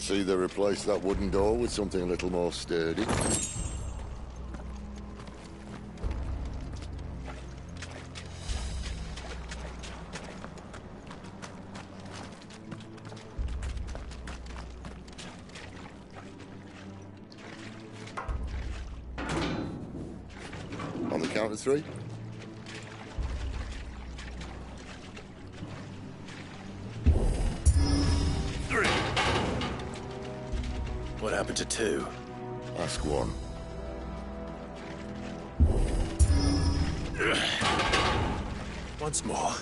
see they replaced that wooden door with something a little more sturdy. On the count of 3. What happened to 2? Ask 1. Once more.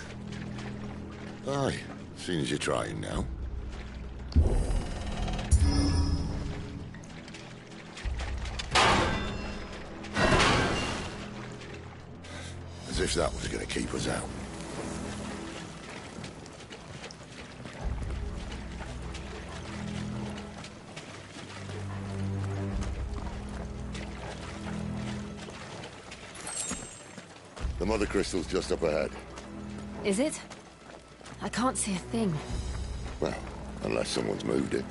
Aye, seeing as you're trying now. As if that was going to keep us out. The mother crystal's just up ahead. Is it? I can't see a thing. Well, unless someone's moved it.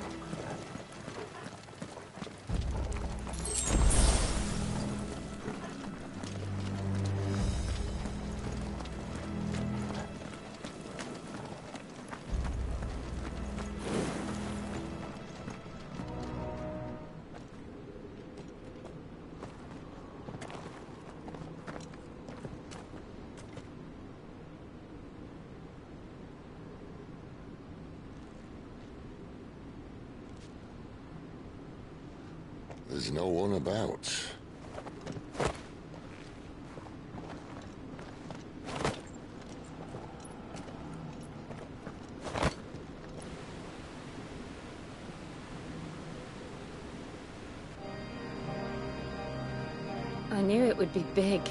There's no one about. I knew it would be big.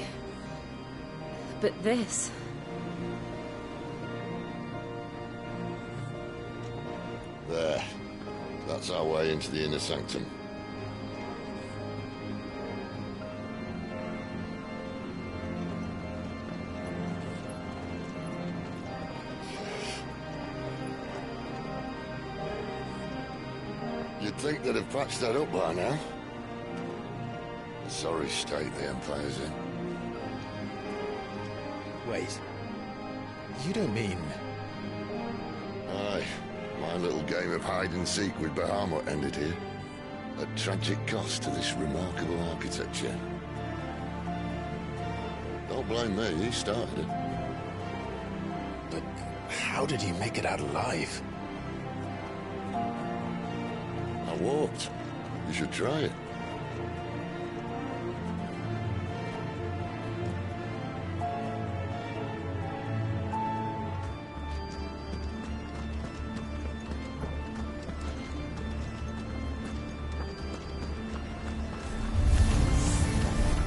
But this... There. That's our way into the inner sanctum. You'd think they'd have patched that up by now. A sorry state the Empire's in. Wait. You don't mean... Aye. My little game of hide-and-seek with Bahamut ended here. At tragic cost to this remarkable architecture. Don't blame me, he started it. But how did he make it out alive? I walked. You should try it.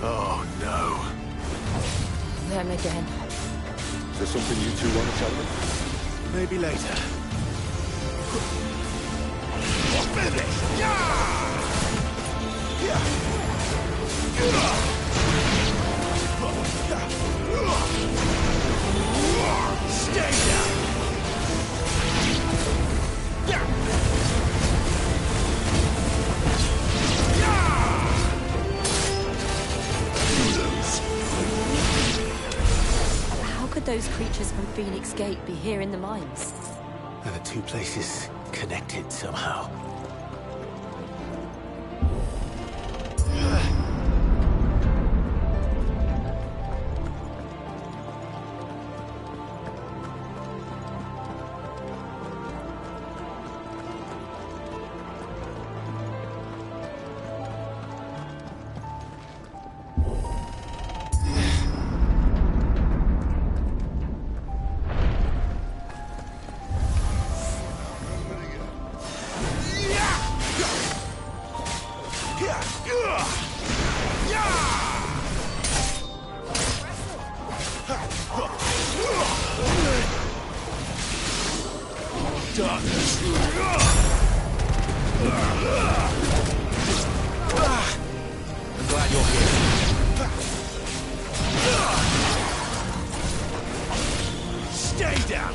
Oh, no. Them again. Is there something you two want to tell me? Maybe later. Finish! Yeah! Stay down! How could those creatures from Phoenix Gate be here in the mines? Are the two places connected somehow? Darkness. I'm glad you're here. Stay down.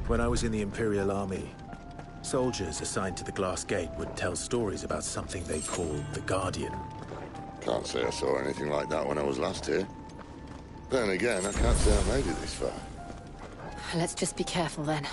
When I was in the Imperial Army, soldiers assigned to the Glass Gate would tell stories about something they called the Guardian. Can't say I saw anything like that when I was last here. Then again, I can't say I made it this far. Let's just be careful then.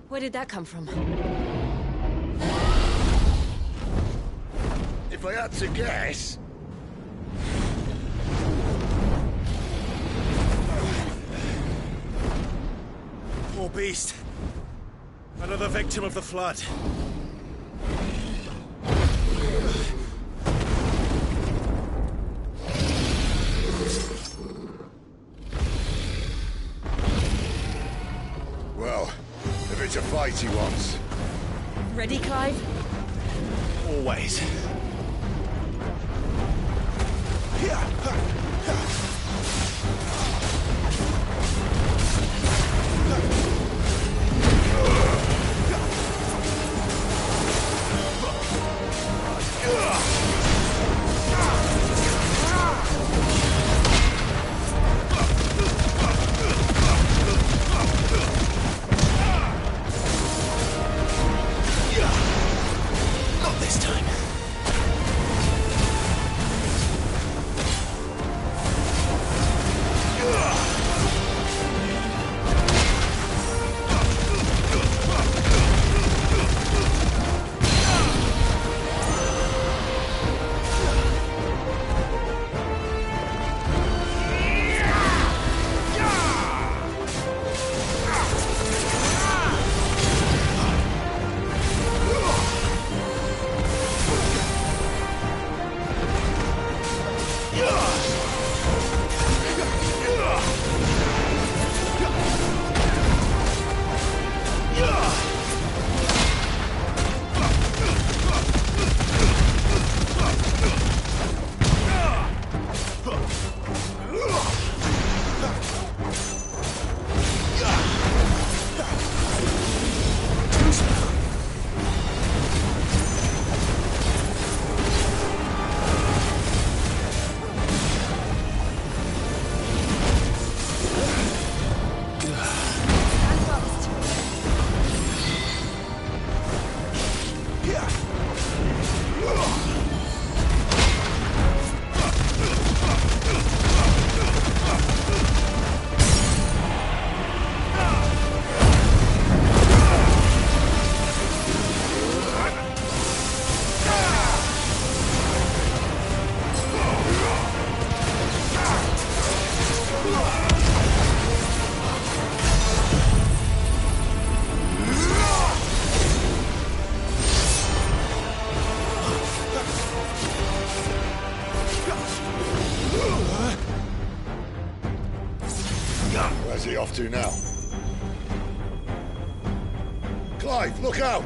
Where did that come from? If I had to guess... Poor beast. Another victim of the Flood. Well, if it's a fight he wants. Ready, Clive? Always. Not this time. we off to now? Clive, look out!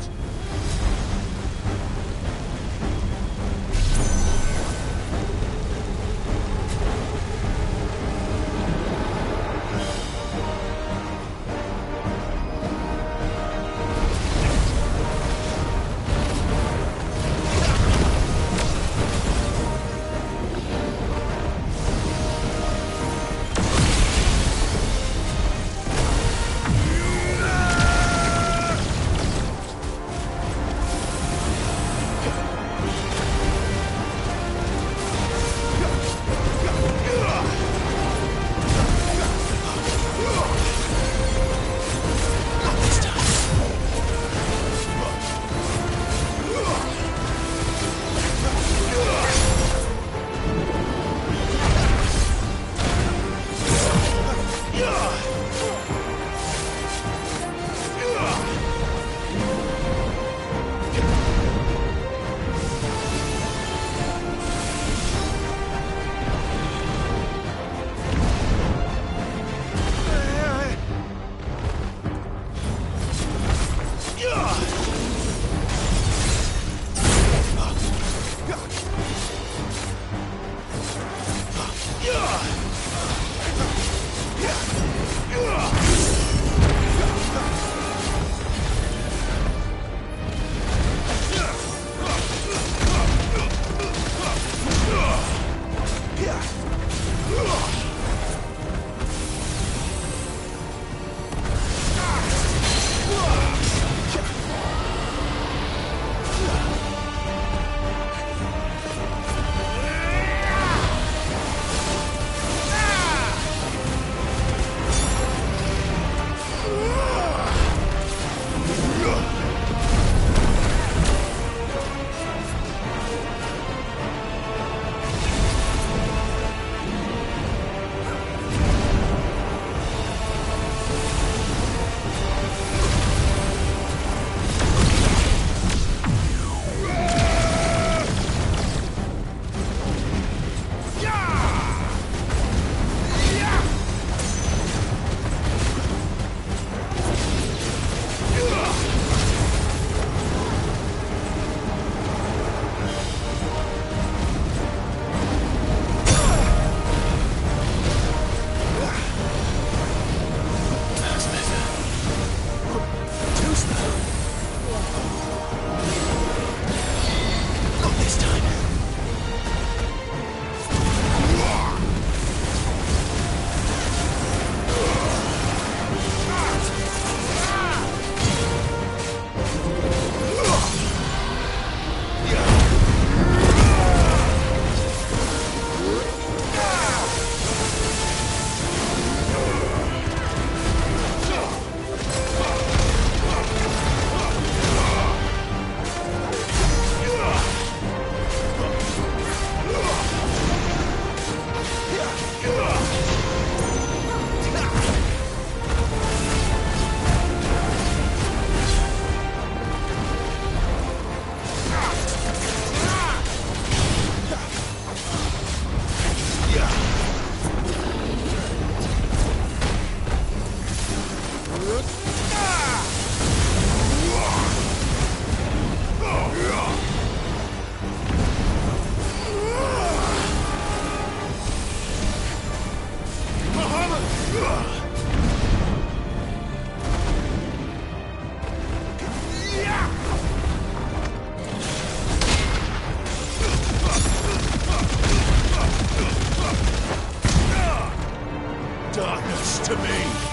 Darkness to me!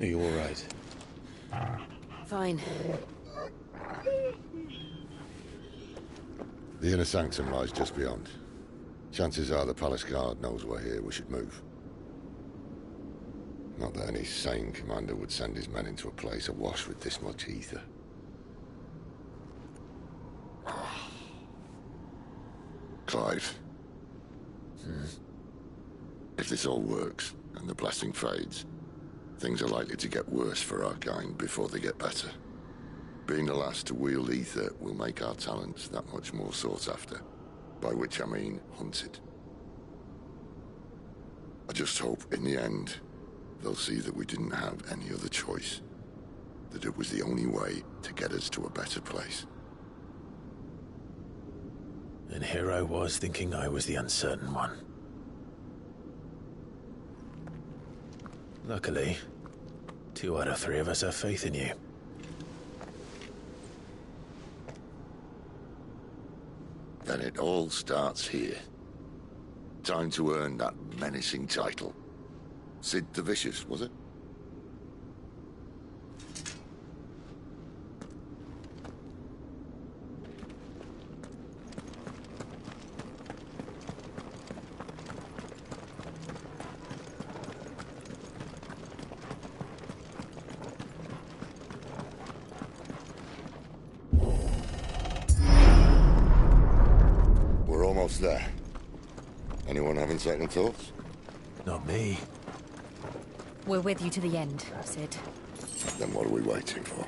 Are you all right? Fine. The inner sanctum lies just beyond. Chances are the palace guard knows we're here. We should move. Not that any sane commander would send his men into a place awash with this much ether. Clive. If this all works, and the blessing fades, things are likely to get worse for our kind before they get better. Being the last to wield ether will make our talents that much more sought after. By which I mean hunted. I just hope, in the end, they'll see that we didn't have any other choice. That it was the only way to get us to a better place. And here I was thinking I was the uncertain one. Luckily, 2 out of 3 of us have faith in you. Then it all starts here. Time to earn that menacing title. Sid the Vicious, was it? We're almost there. Anyone having second thoughts? Not me. We're with you to the end, Sid. Then what are we waiting for?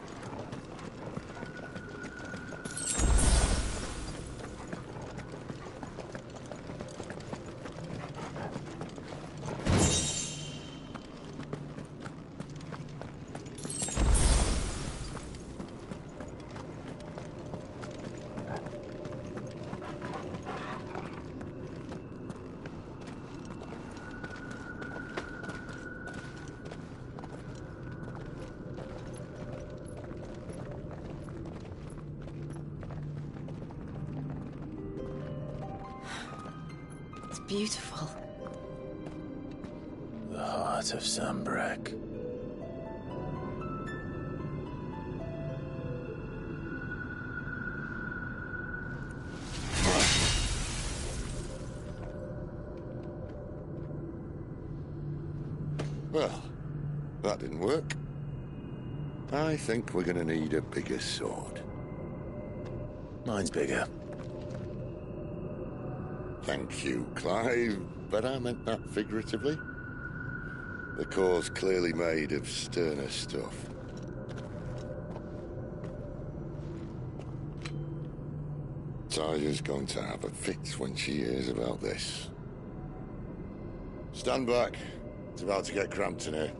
Beautiful. The heart of Sambrek. Well, that didn't work. I think we're gonna need a bigger sword. Mine's bigger. Thank you, Clive, but I meant that figuratively. The core's clearly made of sterner stuff. Talia's going to have a fit when she hears about this. Stand back. It's about to get cramped in here.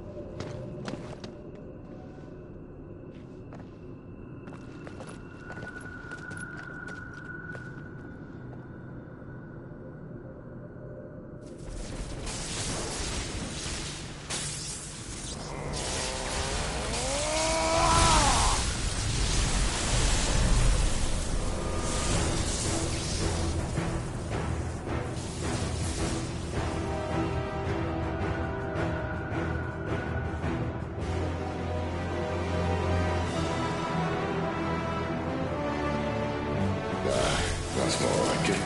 That's more like it.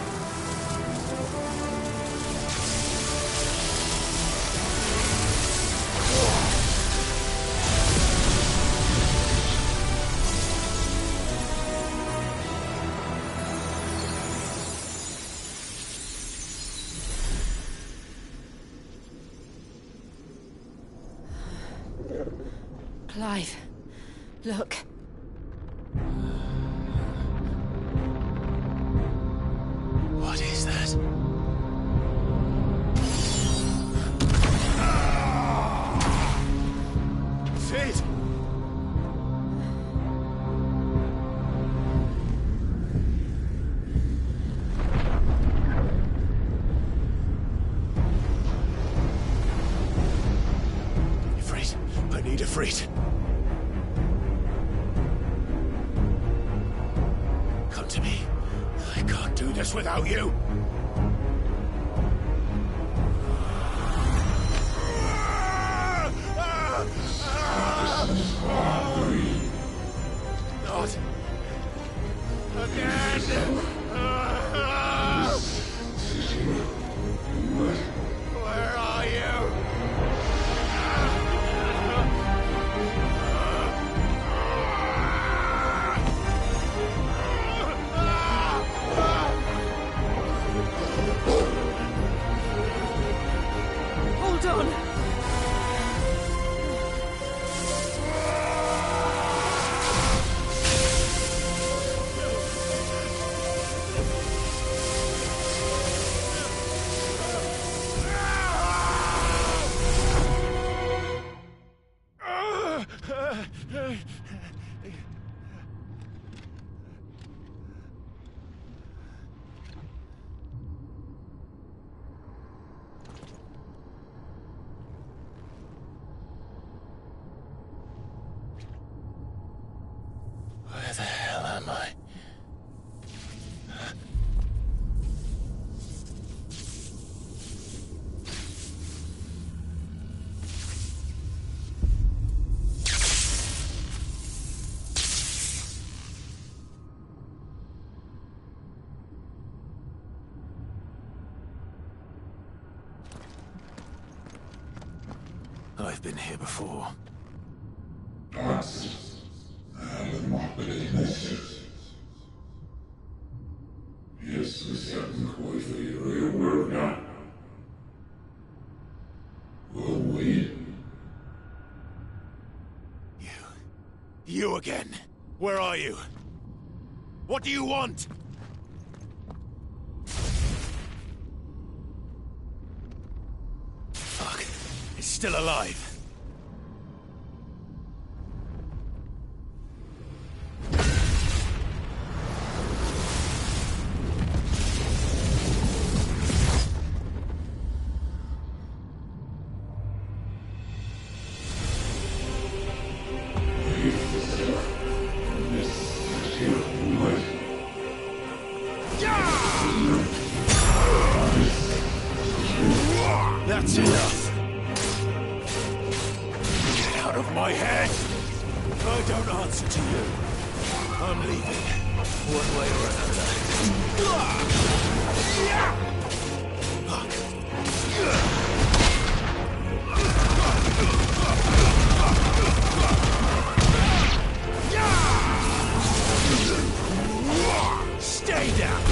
Clive, look. What is that? Sid! Ifrit, I need Ifrit. Come to me. I can't do this without you. Where the hell am I? I've been here before. You again. Where are you? What do you want? Fuck. It's still alive. That's enough! Get out of my head! I don't answer to you. I'm leaving. One way or another. Stay down!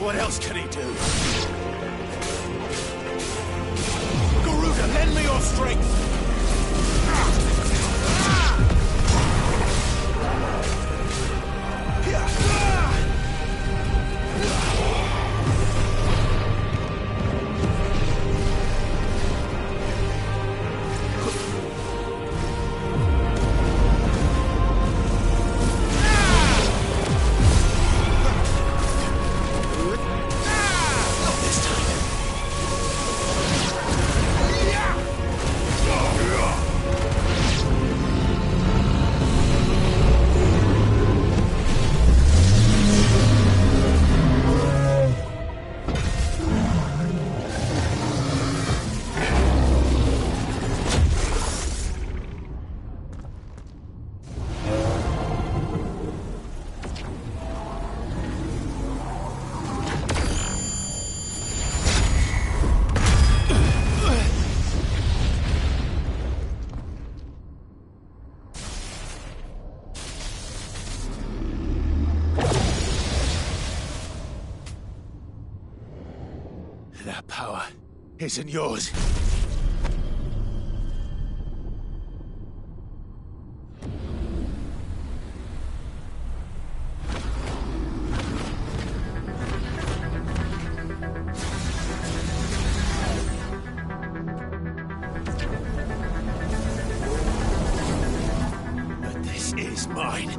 What else can he do? Garuda, lend me your strength! That power isn't yours. But this is mine.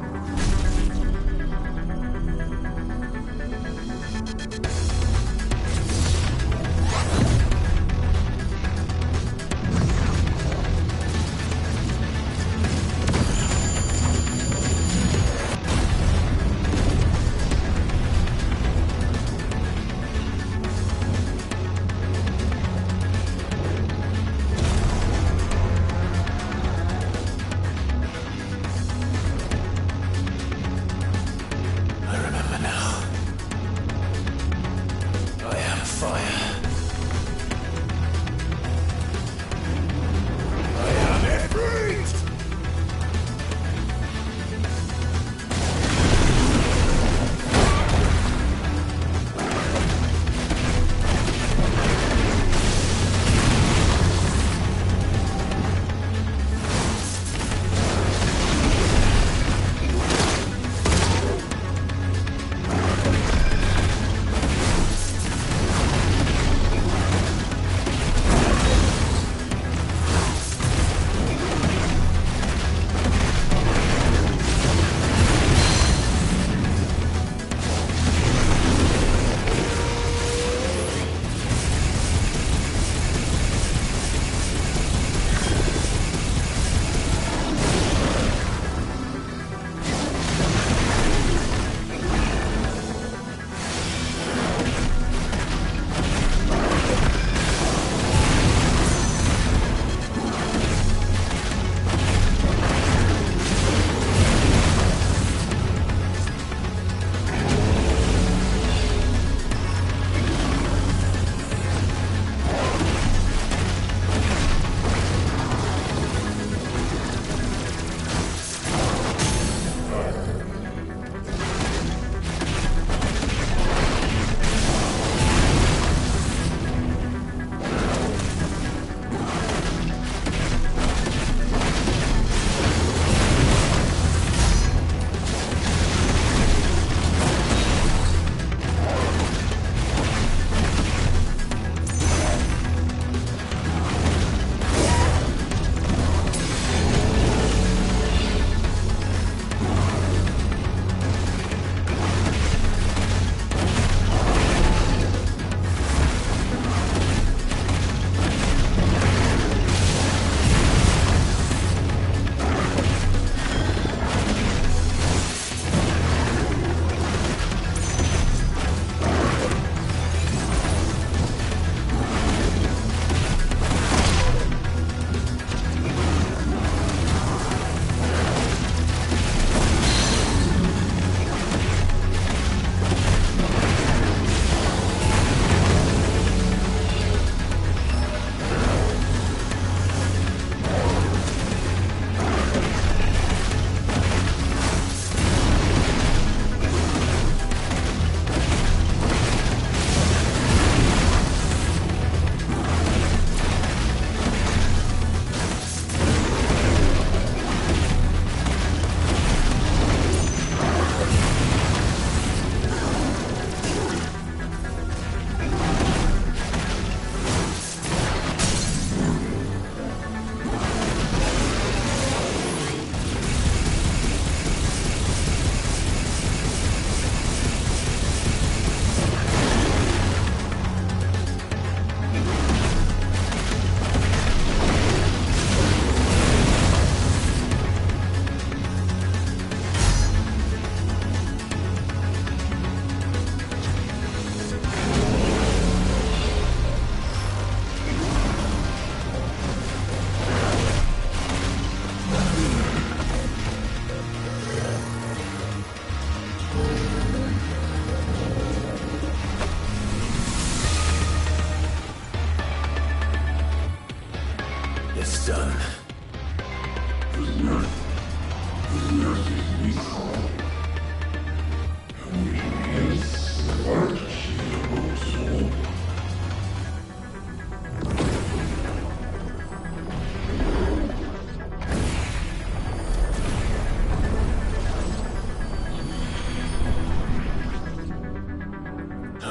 How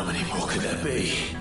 many more could there be?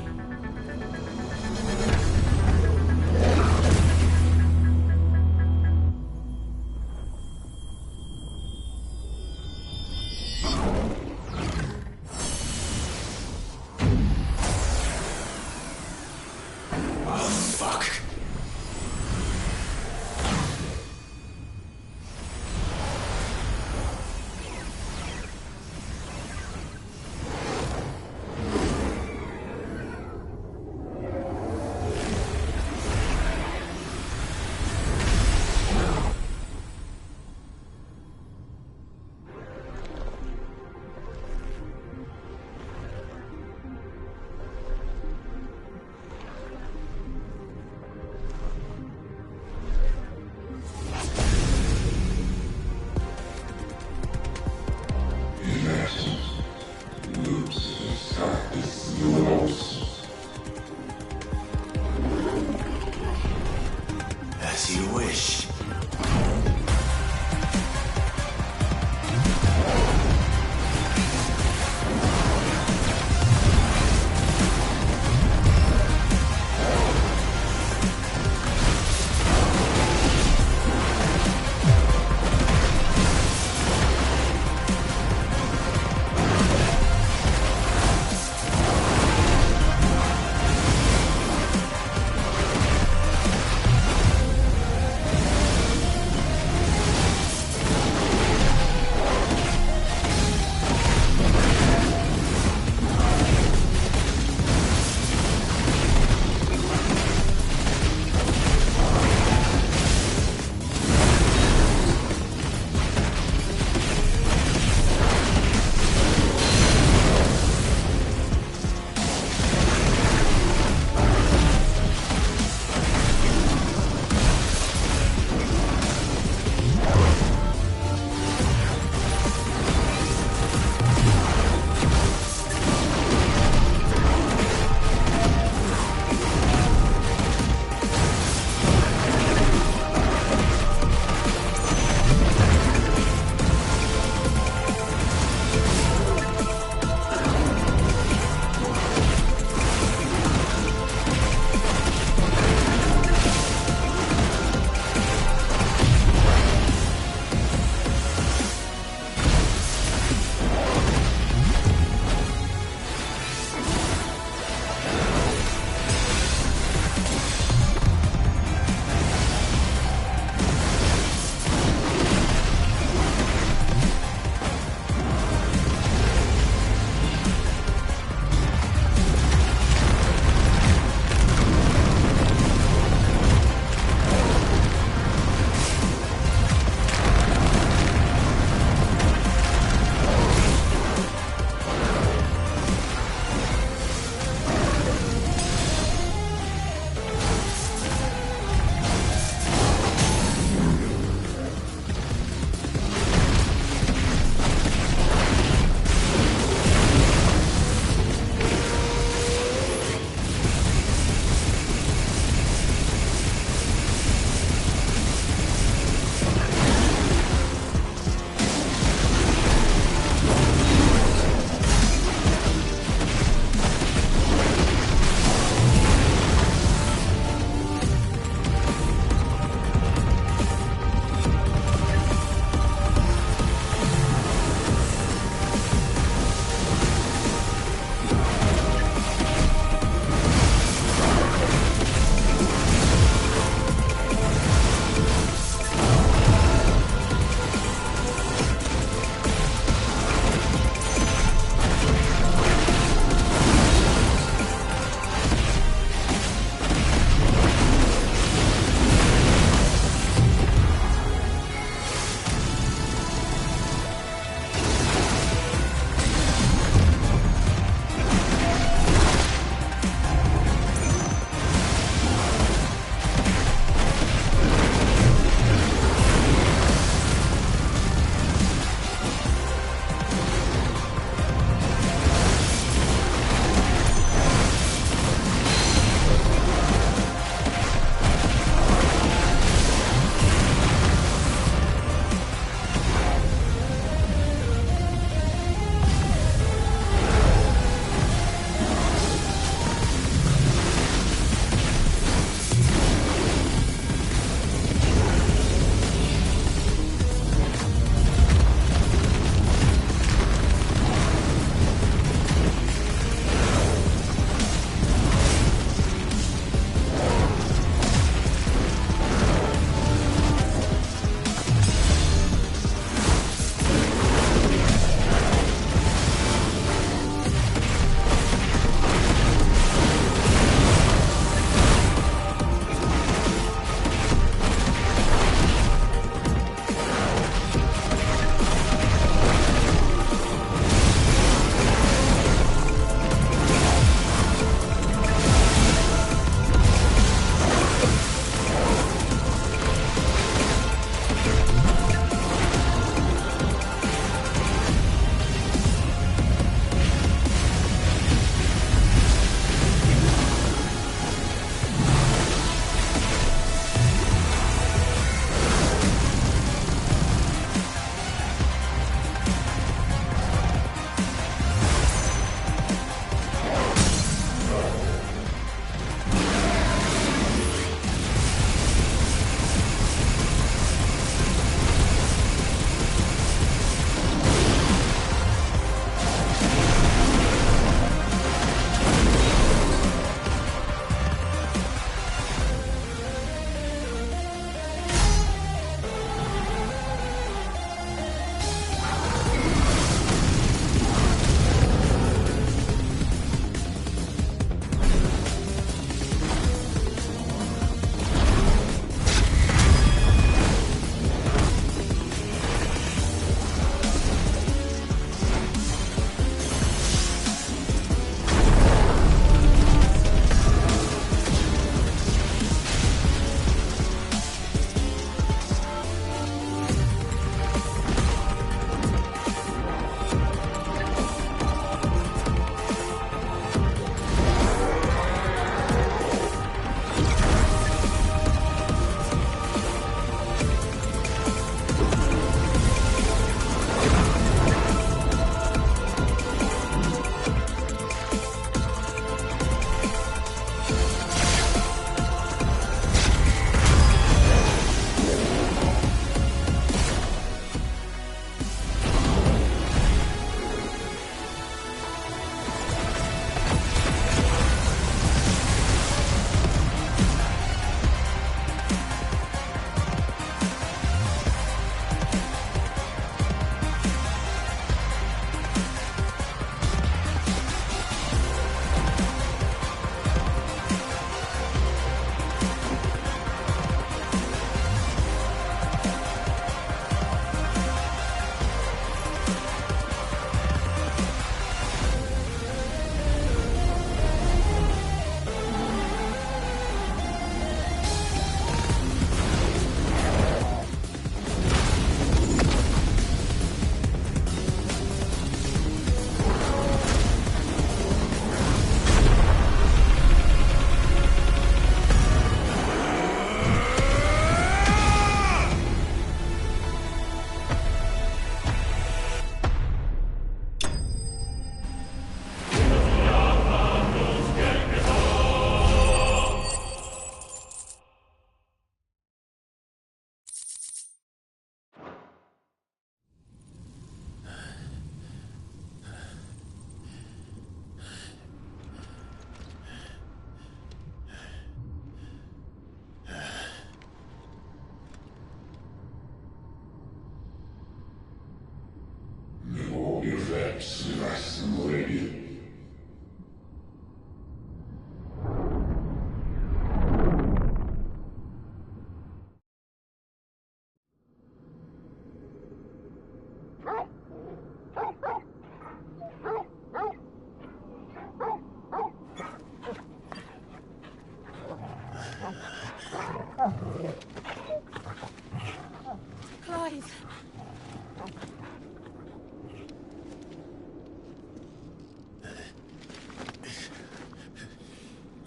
Clive!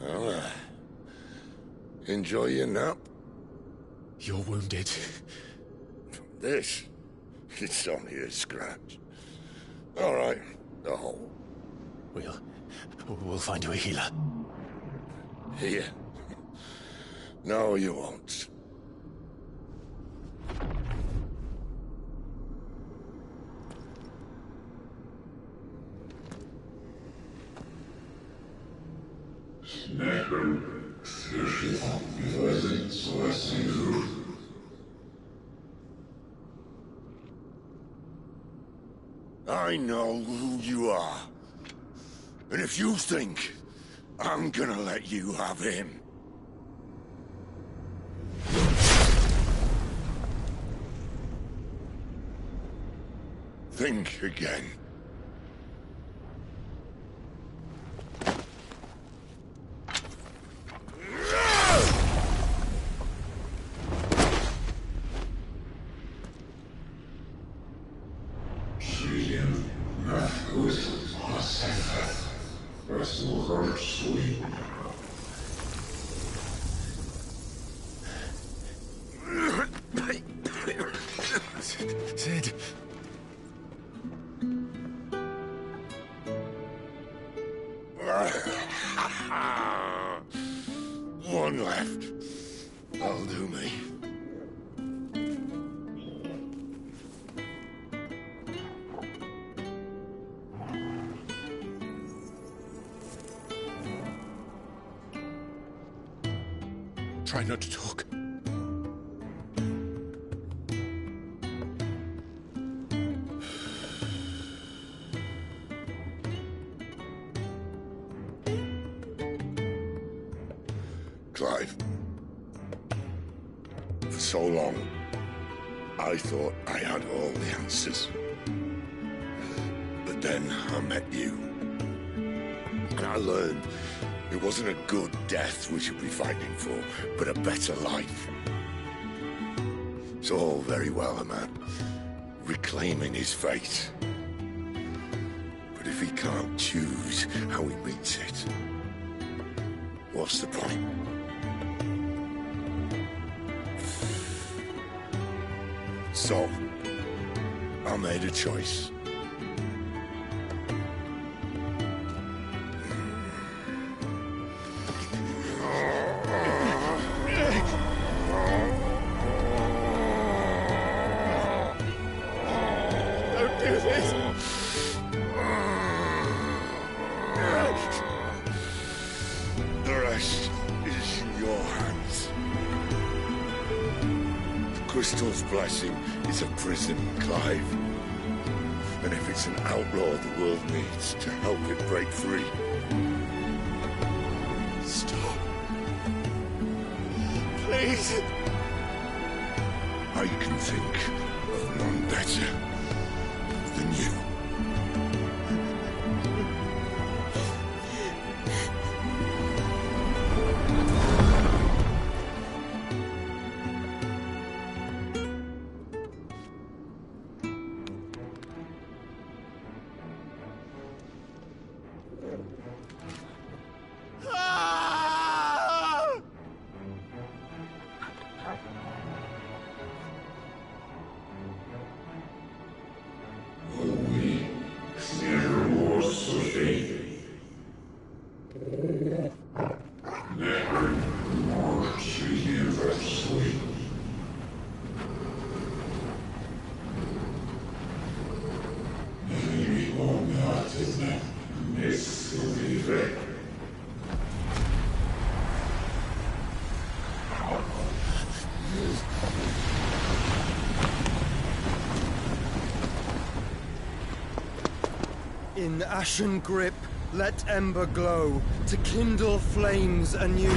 Well, enjoy your nap. You're wounded. This? It's only a scratch. All right, the hole. We'll find you a healer. Here. No, you won't. I know who you are. And if you think I'm gonna let you have him... think again. Sid. One left. That'll do me. Try not to talk. Clive. For so long, I thought I had all the answers. But then I met you. And I learned it wasn't a good death we should be fighting for, but a better life. It's all very well, a man reclaiming his fate. But if he can't choose how he meets it, what's the point? So, I made a choice. Don't do this! The rest is in your hands. The Crystal's blessing is a prison, Clive. And if it's an outlaw the world needs to help it break free... Stop. Please. I can think of none better than you. Ah! In ashen grip, let ember glow, to kindle flames anew.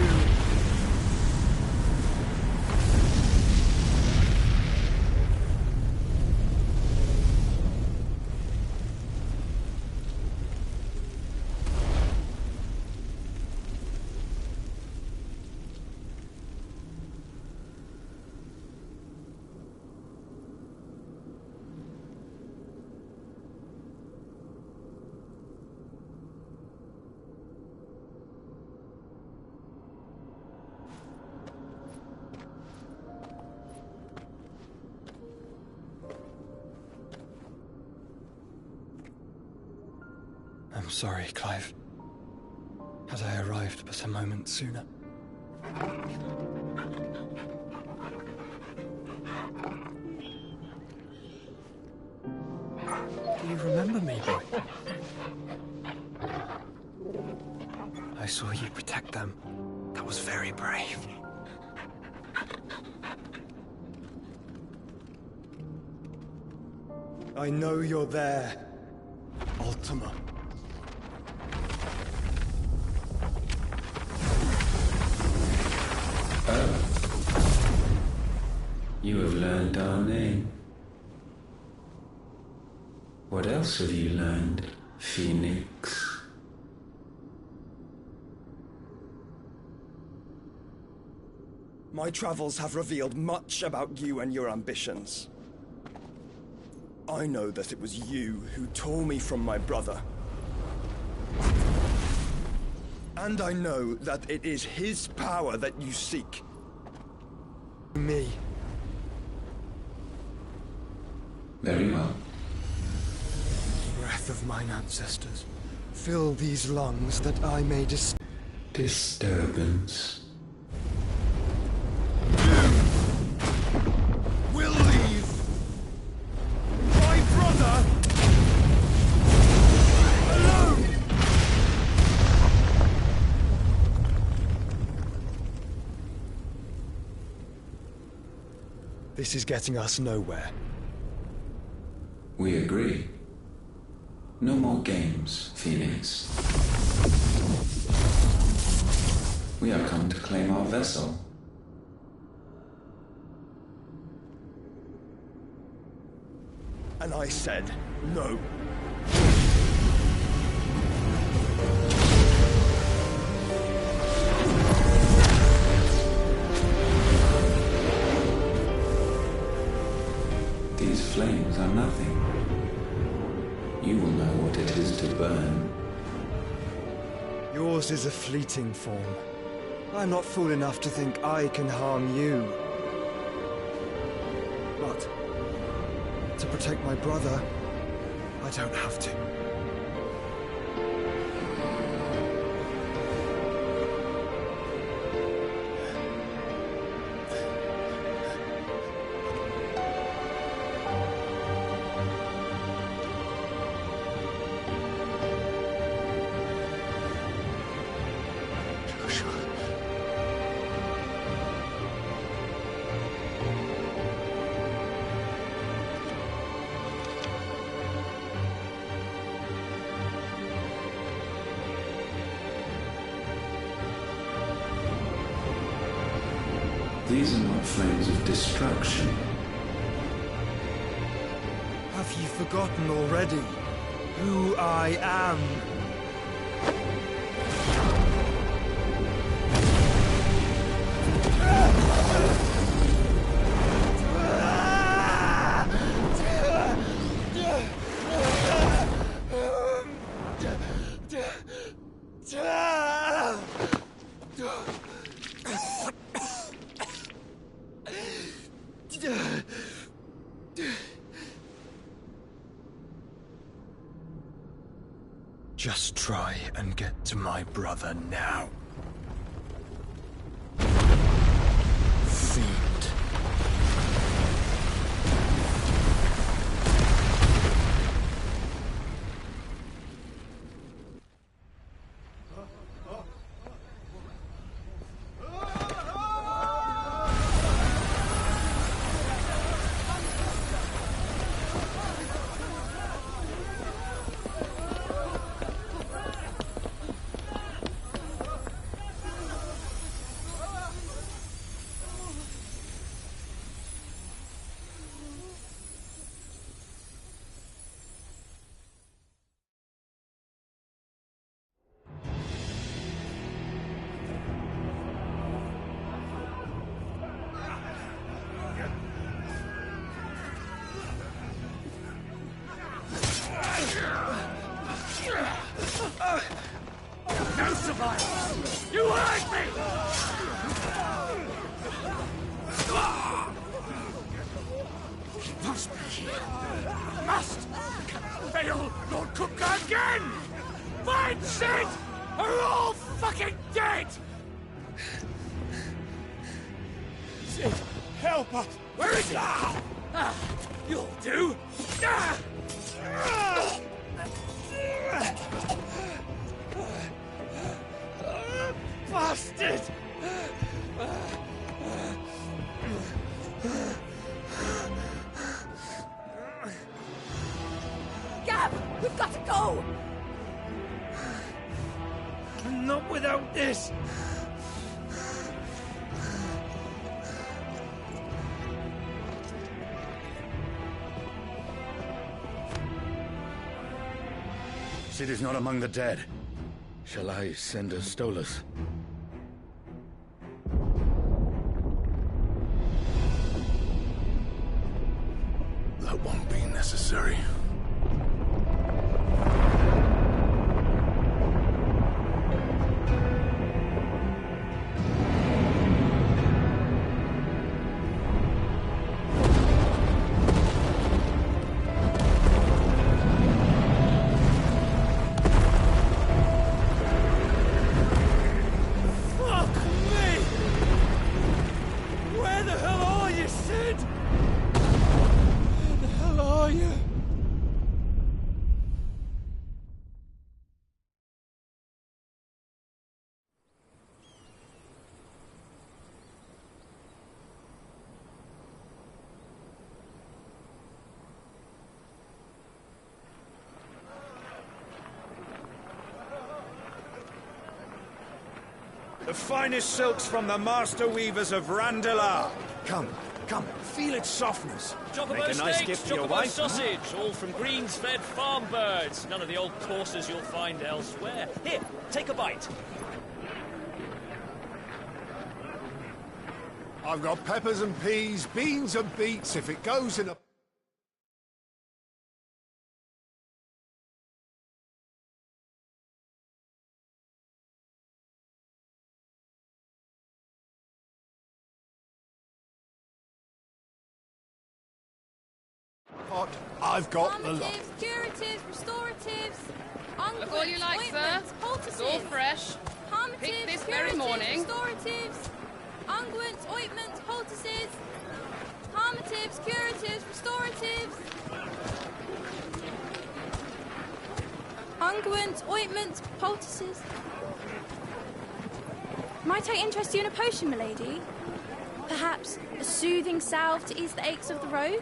I'm sorry, Clive. Had I arrived but a moment sooner. Do you remember me, boy? I saw you protect them. That was very brave. I know you're there, Ultima. You have learned our name. What else have you learned, Phoenix? My travels have revealed much about you and your ambitions. I know that it was you who tore me from my brother. And I know that it is his power that you seek. Me. Very well. Breath of mine ancestors, fill these lungs that I may Disturbance. Will leave my brother alone. This is getting us nowhere. We agree. No more games, Phoenix. We have come to claim our vessel. And I said no. These flames are nothing. You will know what it is to burn. Yours is a fleeting form. I'm not fool enough to think I can harm you. But to protect my brother, I don't have to. These are not flames of destruction. Have you forgotten already who I am? Just try and get to my brother now. Fiend. fail, Lord Kupka again! Find Sid! Are all fucking dead! Sid, help us! Where is he? You'll do! Bastard! Gab, we've got to go! Not without this! Sid is not among the dead. Shall I send a Stolas? That won't be necessary. The finest silks from the master weavers of Randalar. Come, feel its softness. Chocobo Make a nice steaks, gift for your chocobo wife. sausage, all from greens-fed farm birds. None of the old courses you'll find elsewhere. Here, take a bite. I've got peppers and peas, beans and beets if it goes in a... pot. I've got the lot. Calmatives, curatives, restoratives, Look all you like, ointments, sir. poultices. It's all fresh. Calmatives, Picked this curatives, very morning. restoratives, unguents, ointments, poultices. Calmatives, curatives, restoratives. Unguents, ointments, poultices. Might I interest you in a potion, milady? Perhaps a soothing salve to ease the aches of the road?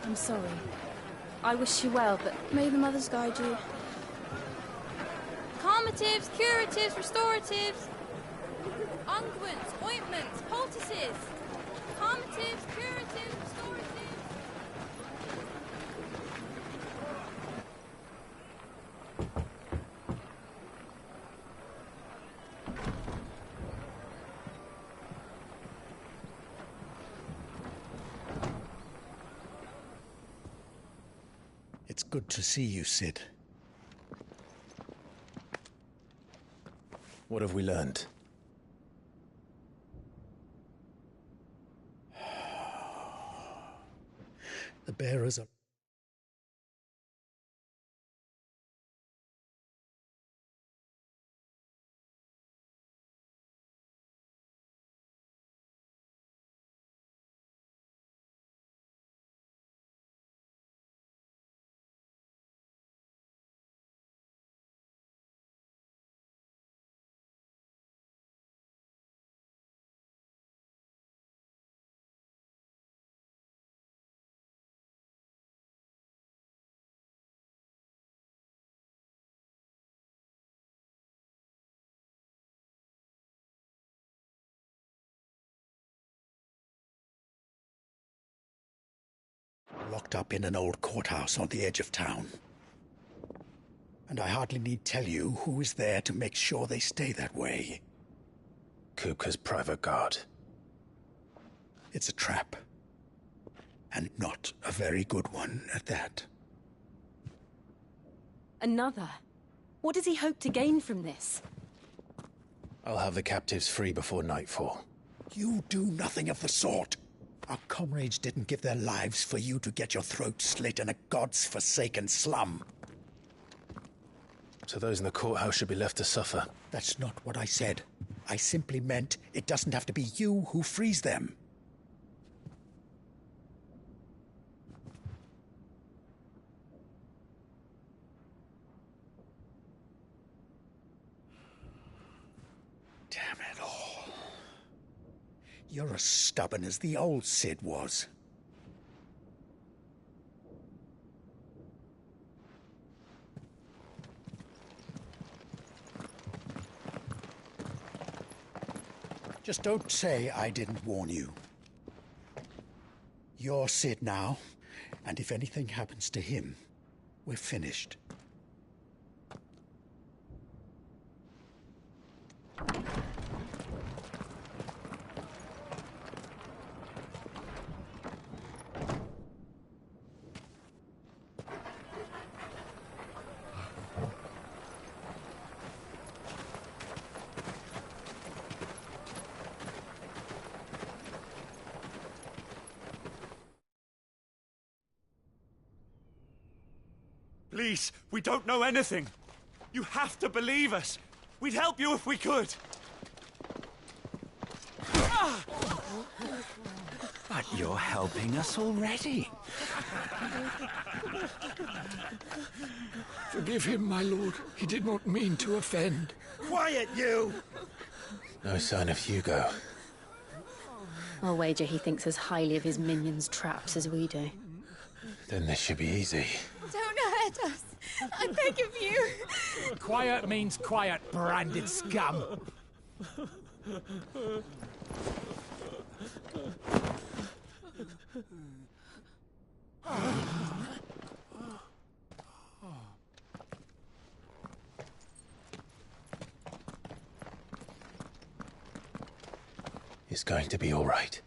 I'm sorry. I wish you well, but may the mothers guide you. Calmatives, curatives, restoratives. Unguents, ointments, poultices. Calmatives, curatives, restoratives. It's good to see you, Sid. What have we learned? The bearers are... locked up in an old courthouse on the edge of town. And I hardly need tell you who is there to make sure they stay that way. Kupka's private guard. It's a trap. And not a very good one at that. Another? What does he hope to gain from this? I'll have the captives free before nightfall. You do nothing of the sort. Our comrades didn't give their lives for you to get your throat slit in a god's-forsaken slum. So those in the courthouse should be left to suffer. That's not what I said. I simply meant it doesn't have to be you who frees them. Damn it all. You're as stubborn as the old Sid was. Just don't say I didn't warn you. You're Sid now, and if anything happens to him, we're finished. Please, we don't know anything. You have to believe us. We'd help you if we could. But you're helping us already. Forgive him, my lord. He did not mean to offend. Quiet, you! No sign of Hugo. I'll wager he thinks as highly of his minions' traps as we do. Then this should be easy. Don't hurt us. I beg of you. Quiet means quiet, branded scum. It's going to be all right.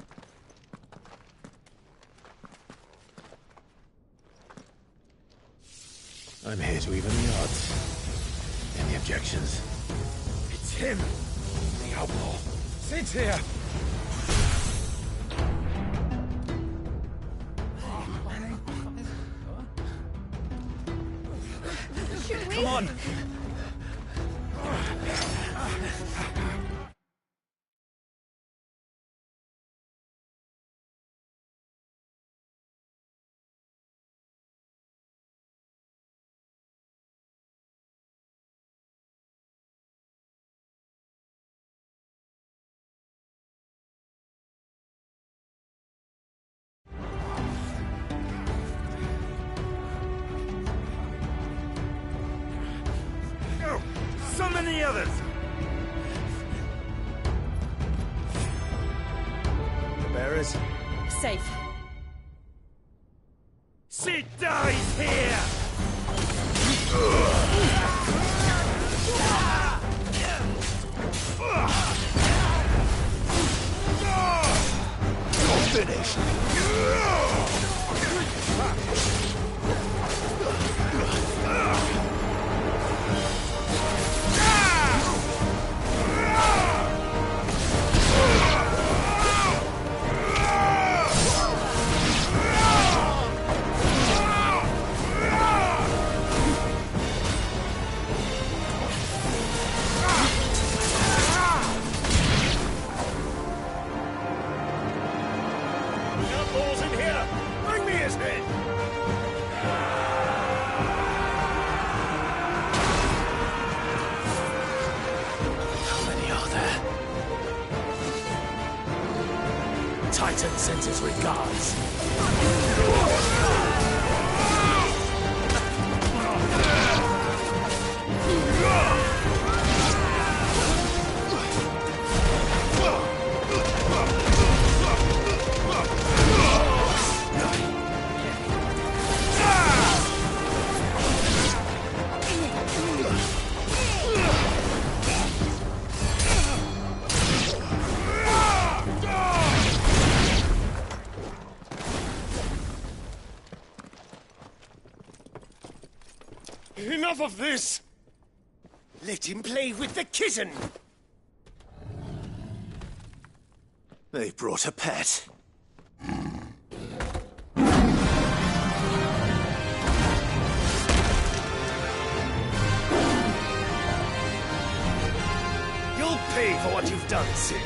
I'm here to even the odds. Any objections? It's him! The outlaw. Sid's here! Should we? Come on! Summon the others! Bearers? Safe. Sid dies here! You're finished! Balls in here! Bring me his head! How many are there? Titan sends his regards. Enough of this! Let him play with the kitten! They brought a pet. You'll pay for what you've done, Sid.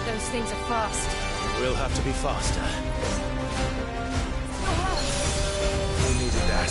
Those things are fast. We'll have to be faster. Who needed that?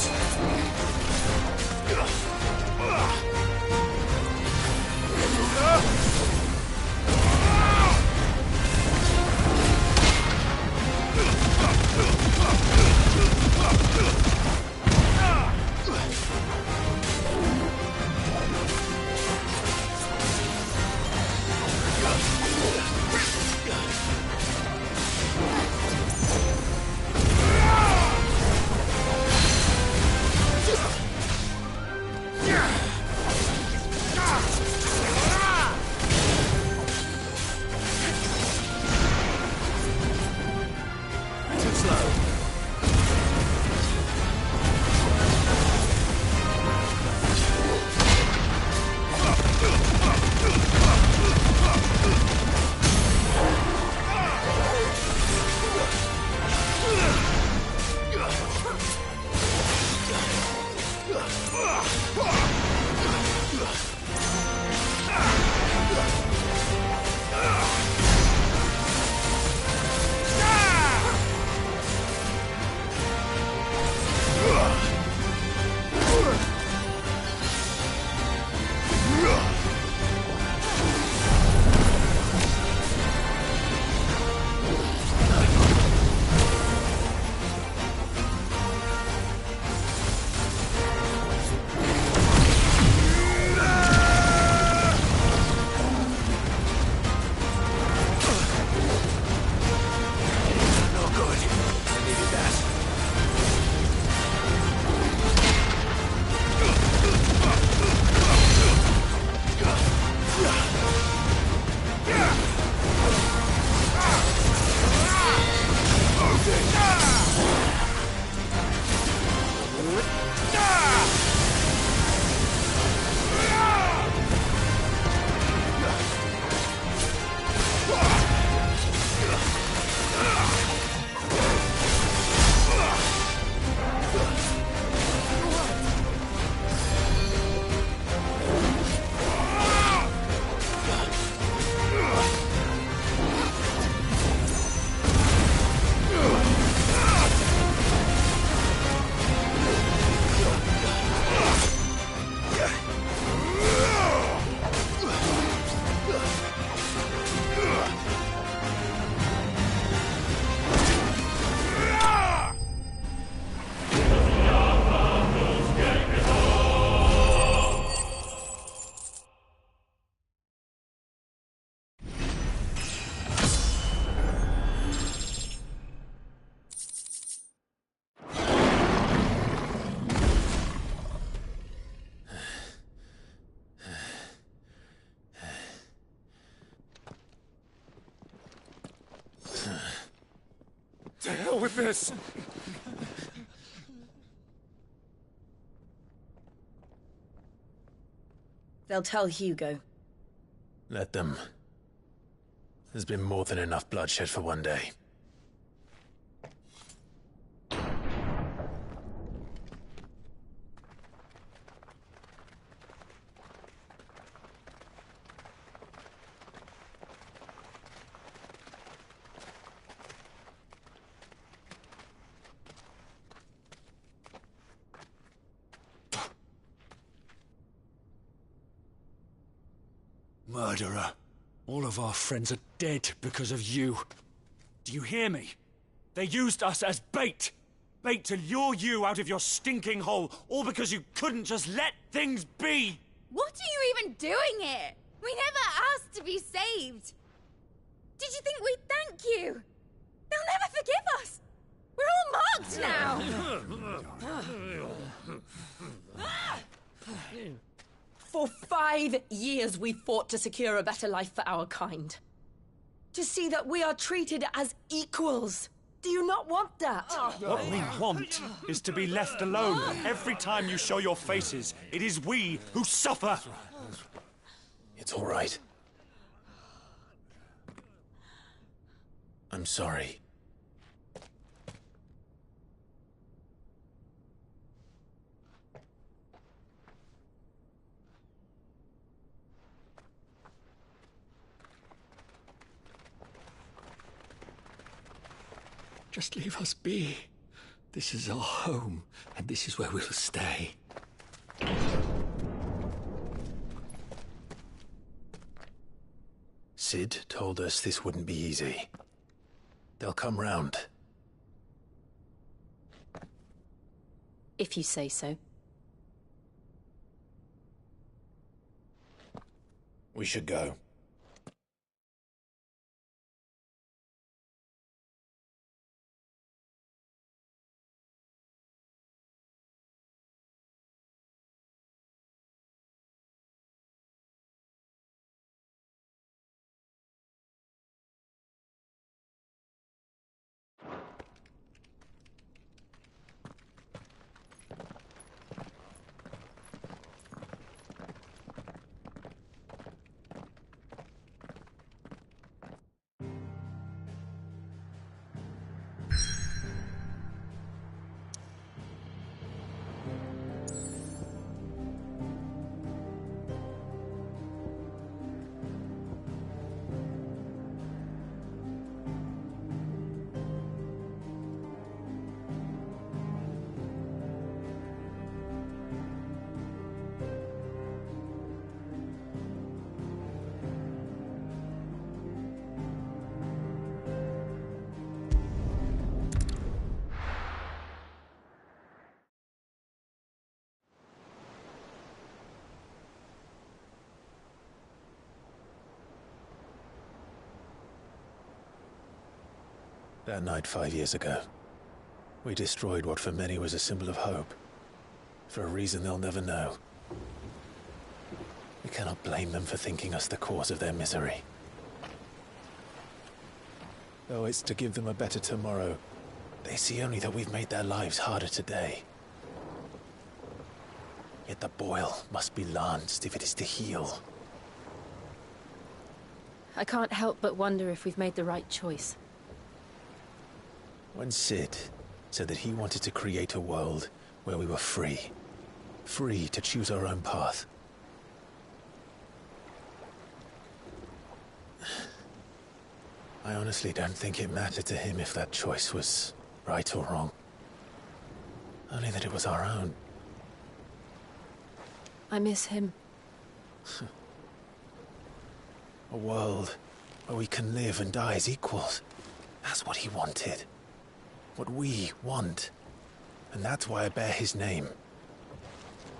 To hell with this! They'll tell Hugo. Let them. There's been more than enough bloodshed for one day. Murderer. All of our friends are dead because of you. Do you hear me? They used us as bait. Bait to lure you out of your stinking hole, all because you couldn't just let things be. What are you even doing here? We never asked to be saved. Did you think we'd thank you? They'll never forgive us. We're all marked now. For 5 years we fought to secure a better life for our kind. To see that we are treated as equals. Do you not want that? What we want is to be left alone. Every time you show your faces, it is we who suffer. It's all right. I'm sorry. Just leave us be. This is our home, and this is where we'll stay. Sid told us this wouldn't be easy. They'll come round. If you say so. We should go. That night 5 years ago, we destroyed what for many was a symbol of hope. For a reason they'll never know. We cannot blame them for thinking us the cause of their misery. Though it's to give them a better tomorrow, they see only that we've made their lives harder today. Yet the boil must be lanced if it is to heal. I can't help but wonder if we've made the right choice. When Sid said that he wanted to create a world where we were free. Free to choose our own path. I honestly don't think it mattered to him if that choice was right or wrong. Only that it was our own. I miss him. A world where we can live and die as equals. That's what he wanted. What we want. And that's why I bear his name.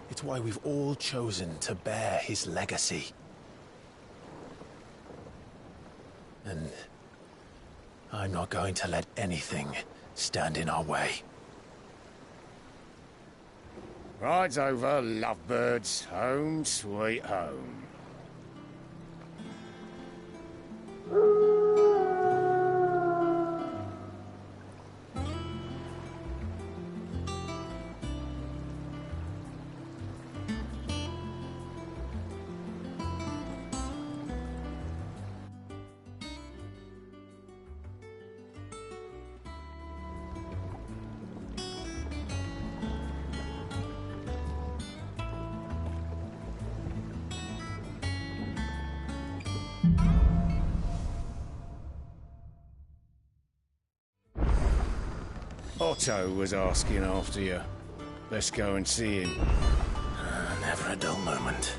It's why we've all chosen to bear his legacy. And I'm not going to let anything stand in our way. Ride's over, lovebirds. Home sweet home. Otto was asking after you. Let's go and see him. Never a dull moment.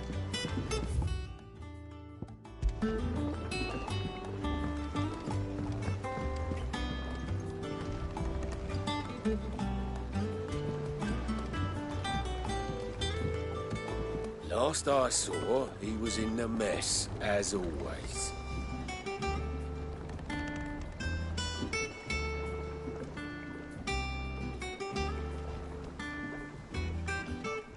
Last I saw, he was in the mess, as always.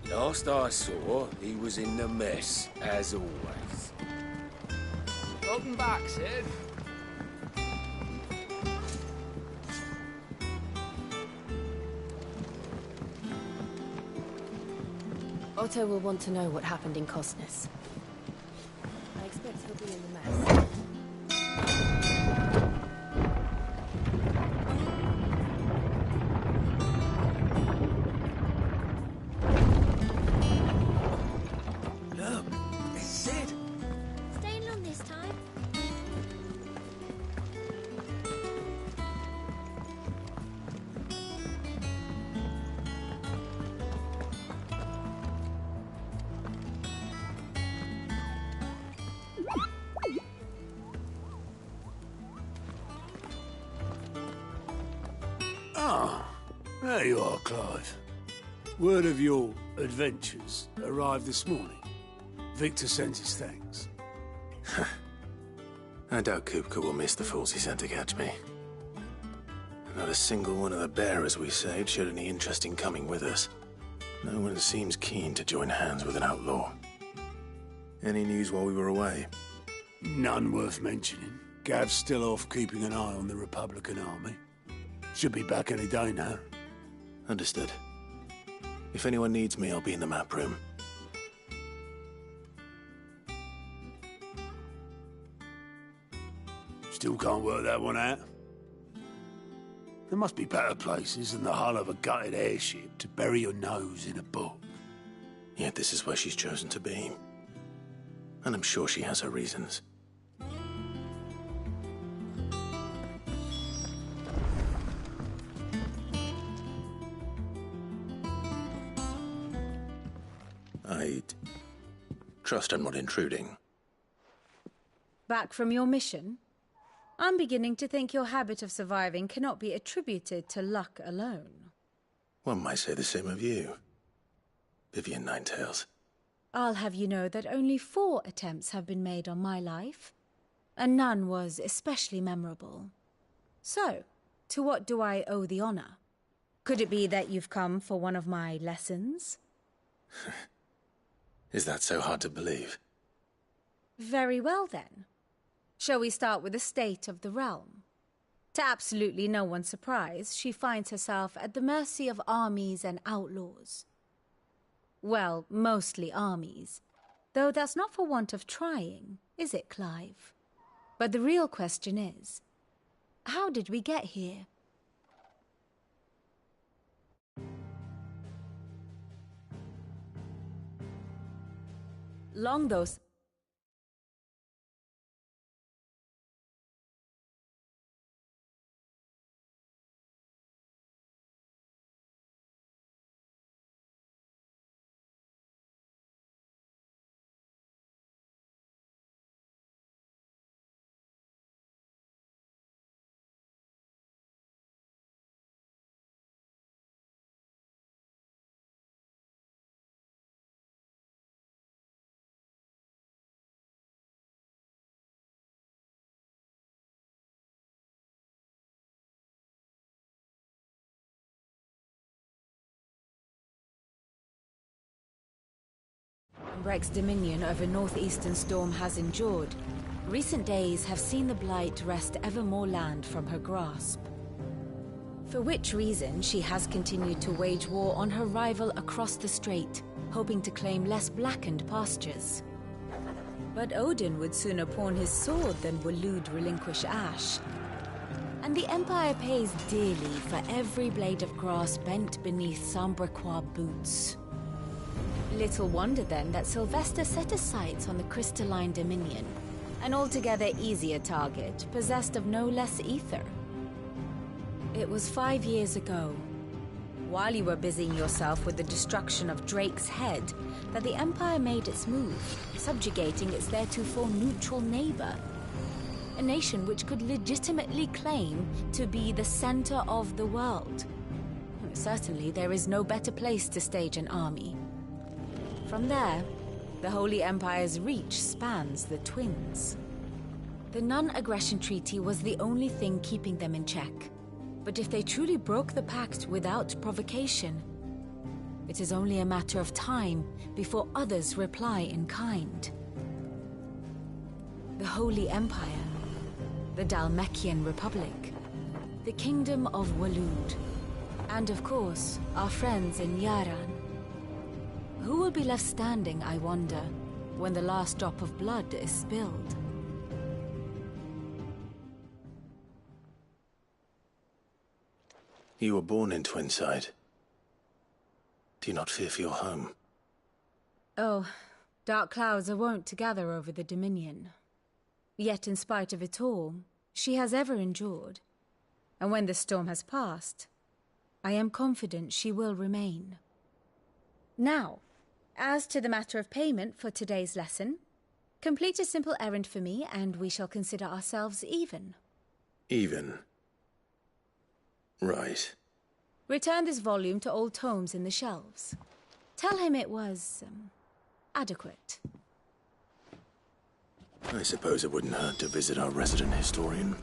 Last I saw, he was in the mess, as always. Welcome back, Sid. Otto will want to know what happened in Cosnes. I expect he'll be in the mess. Ah, there you are, Clive. Word of your adventures arrived this morning. Victor sends his thanks. I doubt Kupka will miss the fools he sent to catch me. Not a single one of the bearers we saved showed any interest in coming with us. No one seems keen to join hands with an outlaw. Any news while we were away? None worth mentioning. Gav's still off keeping an eye on the Republican army. Should be back any day now. Understood. If anyone needs me, I'll be in the map room. Still can't work that one out. There must be better places than the hull of a gutted airship to bury your nose in a book. Yet this is where she's chosen to be. And I'm sure she has her reasons. I'd trust I'm not intruding. Back from your mission? I'm beginning to think your habit of surviving cannot be attributed to luck alone. One might say the same of you, Vivian Ninetails. I'll have you know that only 4 attempts have been made on my life, and none was especially memorable. So, to what do I owe the honor? Could it be that you've come for one of my lessons? Is that so hard to believe? Very well, then. Shall we start with the state of the realm? To absolutely no one's surprise, she finds herself at the mercy of armies and outlaws. Well, mostly armies. Though that's not for want of trying, is it, Clive? But the real question is, how did we get here? Long those... Breck's dominion over northeastern Storm has endured. Recent days have seen the Blight wrest ever more land from her grasp. For which reason, she has continued to wage war on her rival across the strait, hoping to claim less blackened pastures. But Odin would sooner pawn his sword than Waloed relinquish Ash. And the Empire pays dearly for every blade of grass bent beneath Sambrequois boots. Little wonder then that Sylvester set his sights on the crystalline dominion, an altogether easier target, possessed of no less ether. It was 5 years ago, while you were busying yourself with the destruction of Drake's head, that the Empire made its move, subjugating its theretofore neutral neighbor. A nation which could legitimately claim to be the center of the world. Certainly, there is no better place to stage an army. From there, the Holy Empire's reach spans the Twins. The non-aggression treaty was the only thing keeping them in check. But if they truly broke the pact without provocation, it is only a matter of time before others reply in kind. The Holy Empire, the Dhalmekian Republic, the Kingdom of Waloed, and of course, our friends in Yaran. Who will be left standing, I wonder, when the last drop of blood is spilled? You were born in Twinside. Do you not fear for your home? Oh, dark clouds are wont to gather over the Dominion. Yet in spite of it all, she has ever endured. And when the storm has passed, I am confident she will remain. Now, as to the matter of payment for today's lesson, complete a simple errand for me and we shall consider ourselves even. Even? Right. Return this volume to old tomes in the shelves. Tell him it was, adequate. I suppose it wouldn't hurt to visit our resident historian.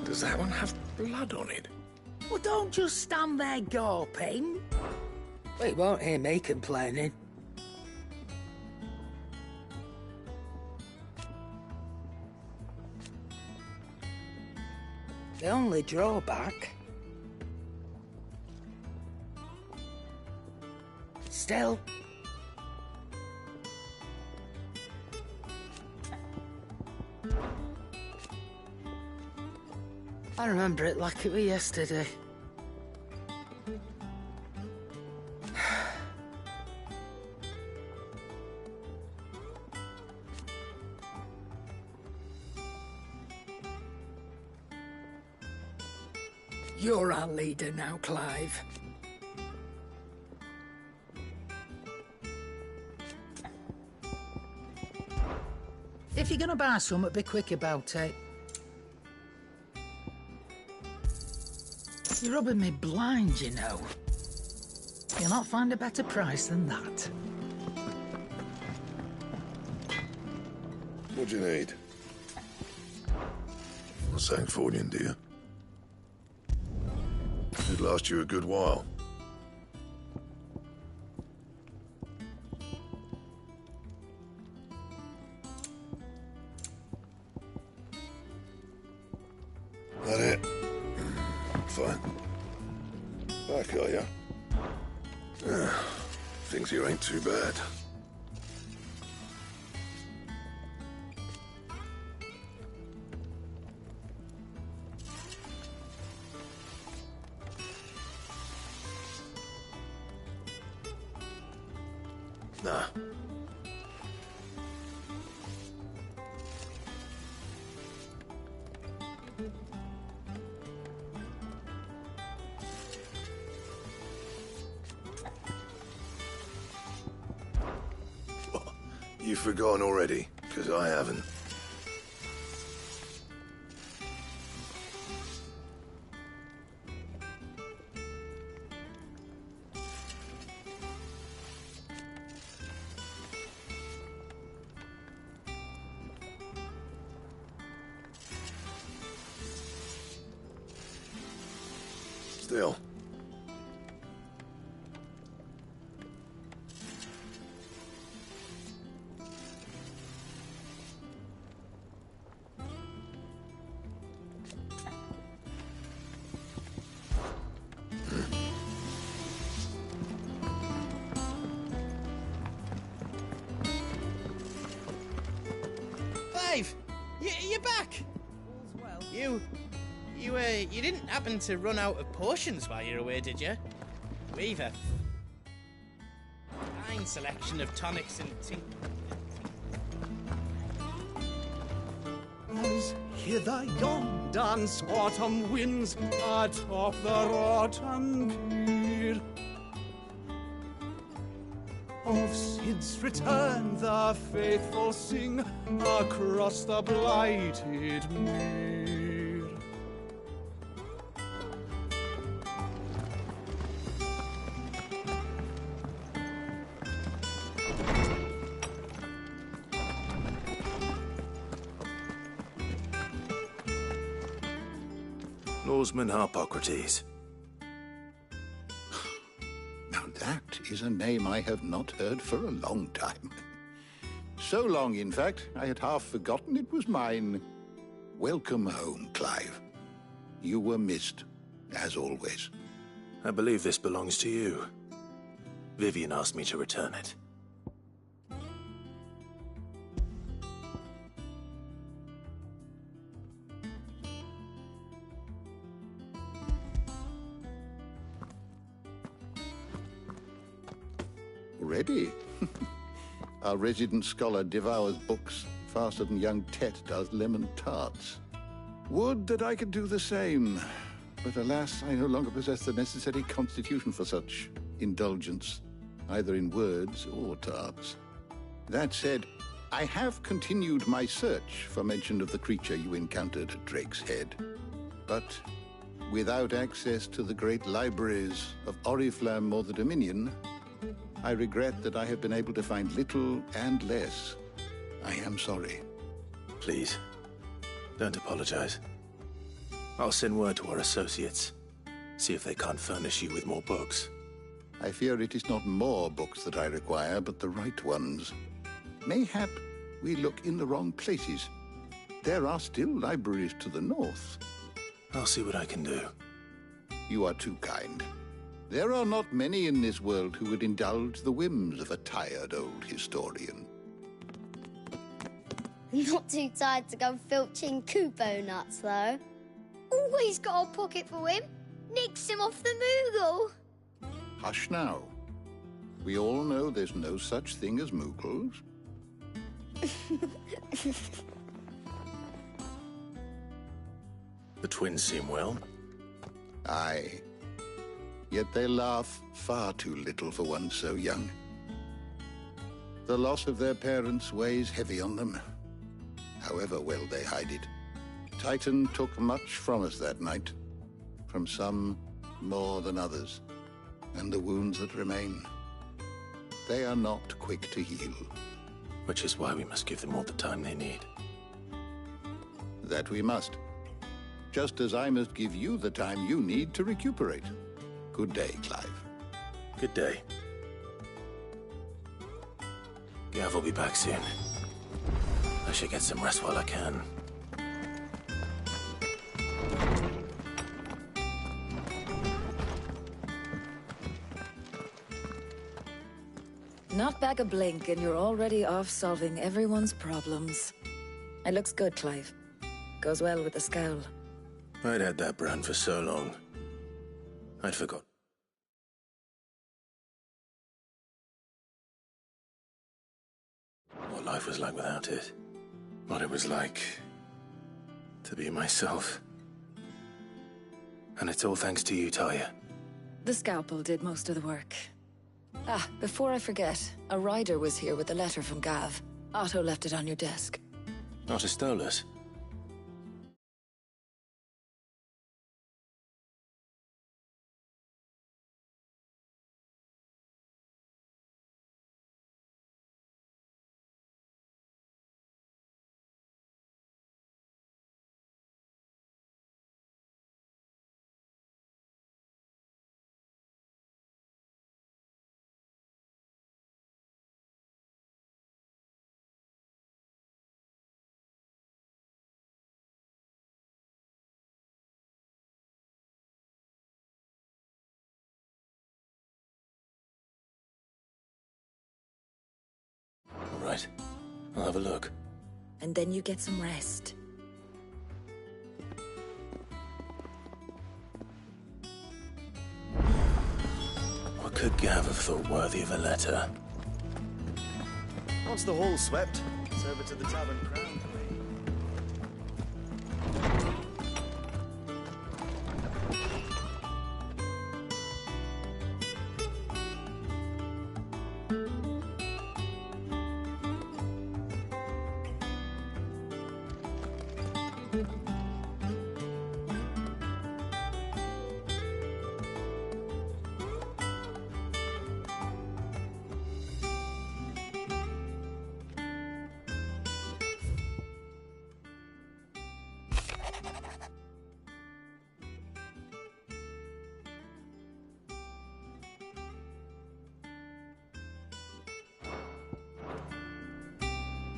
Does that one have blood on it? Well, don't just stand there gawping. It won't hear me complaining. The only drawback... Still... I remember it like it was yesterday. You're our leader now, Clive. If you're gonna buy something, be quick about it. You're rubbing me blind, you know. You'll not find a better price than that. What do you need? Not saying fortune, do you? It'd last you a good while. That it? Fine. Back, are ya? Things here ain't too bad. Nah. You've forgotten already, because I haven't. Still. Clive, you're back. All's well. You didn't happen to run out of potions while you're away, did you? We've a fine selection of tonics and As hither yon dance autumn winds atop the rotten pier. Of Sid's return the faithful sing across the blighted mere. Norseman Harpocrates. Now that is a name I have not heard for a long time. So long, in fact, I had half forgotten it was mine. Welcome home, Clive. You were missed, as always. I believe this belongs to you. Vivian asked me to return it. Ready? Our resident scholar devours books faster than young Tet does lemon tarts. Would that I could do the same, But alas, I no longer possess the necessary constitution for such indulgence, either in words or tarts. That said, I have continued my search for mention of the creature you encountered at Drake's Head. But without access to the great libraries of Oriflamme or the Dominion, I regret that I have been able to find little and less. I am sorry. Please, don't apologize. I'll send word to our associates. See if they can't furnish you with more books. I fear it is not more books that I require, but the right ones. Mayhap we look in the wrong places. There are still libraries to the north. I'll see what I can do. You are too kind. There are not many in this world who would indulge the whims of a tired old historian. Not too tired to go filching Kupo nuts, though. Always got a pocket for him. Nicks him off the Moogle. Hush now. We all know there's no such thing as Moogles. The twins seem well. Aye. Yet they laugh far too little for one so young. The loss of their parents weighs heavy on them, however well they hide it. Titan took much from us that night, from some more than others, and the wounds that remain, they are not quick to heal. Which is why we must give them all the time they need. That we must. Just as I must give you the time you need to recuperate. Good day, Clive. Good day. Gav will be back soon. I should get some rest while I can. Not back a blink and you're already off solving everyone's problems. It looks good, Clive. Goes well with the scowl. I'd had that brand for so long. I'd forgot. What life was like without it. What it was like to be myself. And it's all thanks to you, Talia. The scalpel did most of the work. Ah, before I forget, a rider was here with a letter from Gav. Otto left it on your desk. Otto stole us. All right, I'll have a look. And then you get some rest. What could Gav have thought worthy of a letter? Once the hall's swept, it's over to the Tavern Crown.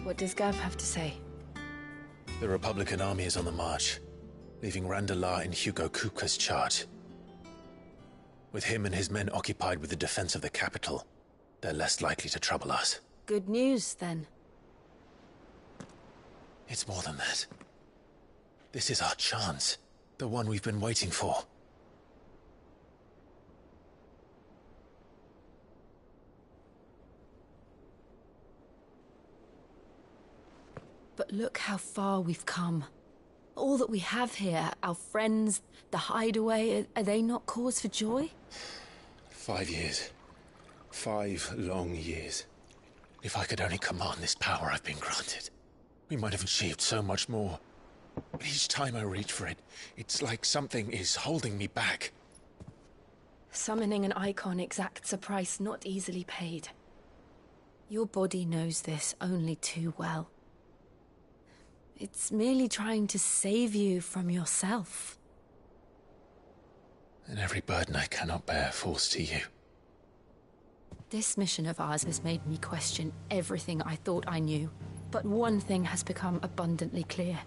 What does Gav have to say? The Republican army is on the march, leaving Randalar in Hugo Kuka's charge. With him and his men occupied with the defense of the capital, they're less likely to trouble us. Good news, then. It's more than that. This is our chance. The one we've been waiting for. But look how far we've come. All that we have here, our friends, the hideaway, are they not cause for joy? 5 years. 5 long years. If I could only command this power I've been granted, we might have achieved so much more. But each time I reach for it, it's like something is holding me back. Summoning an icon exacts a price not easily paid. Your body knows this only too well. It's merely trying to save you from yourself. And every burden I cannot bear falls to you. This mission of ours has made me question everything I thought I knew. But one thing has become abundantly clear.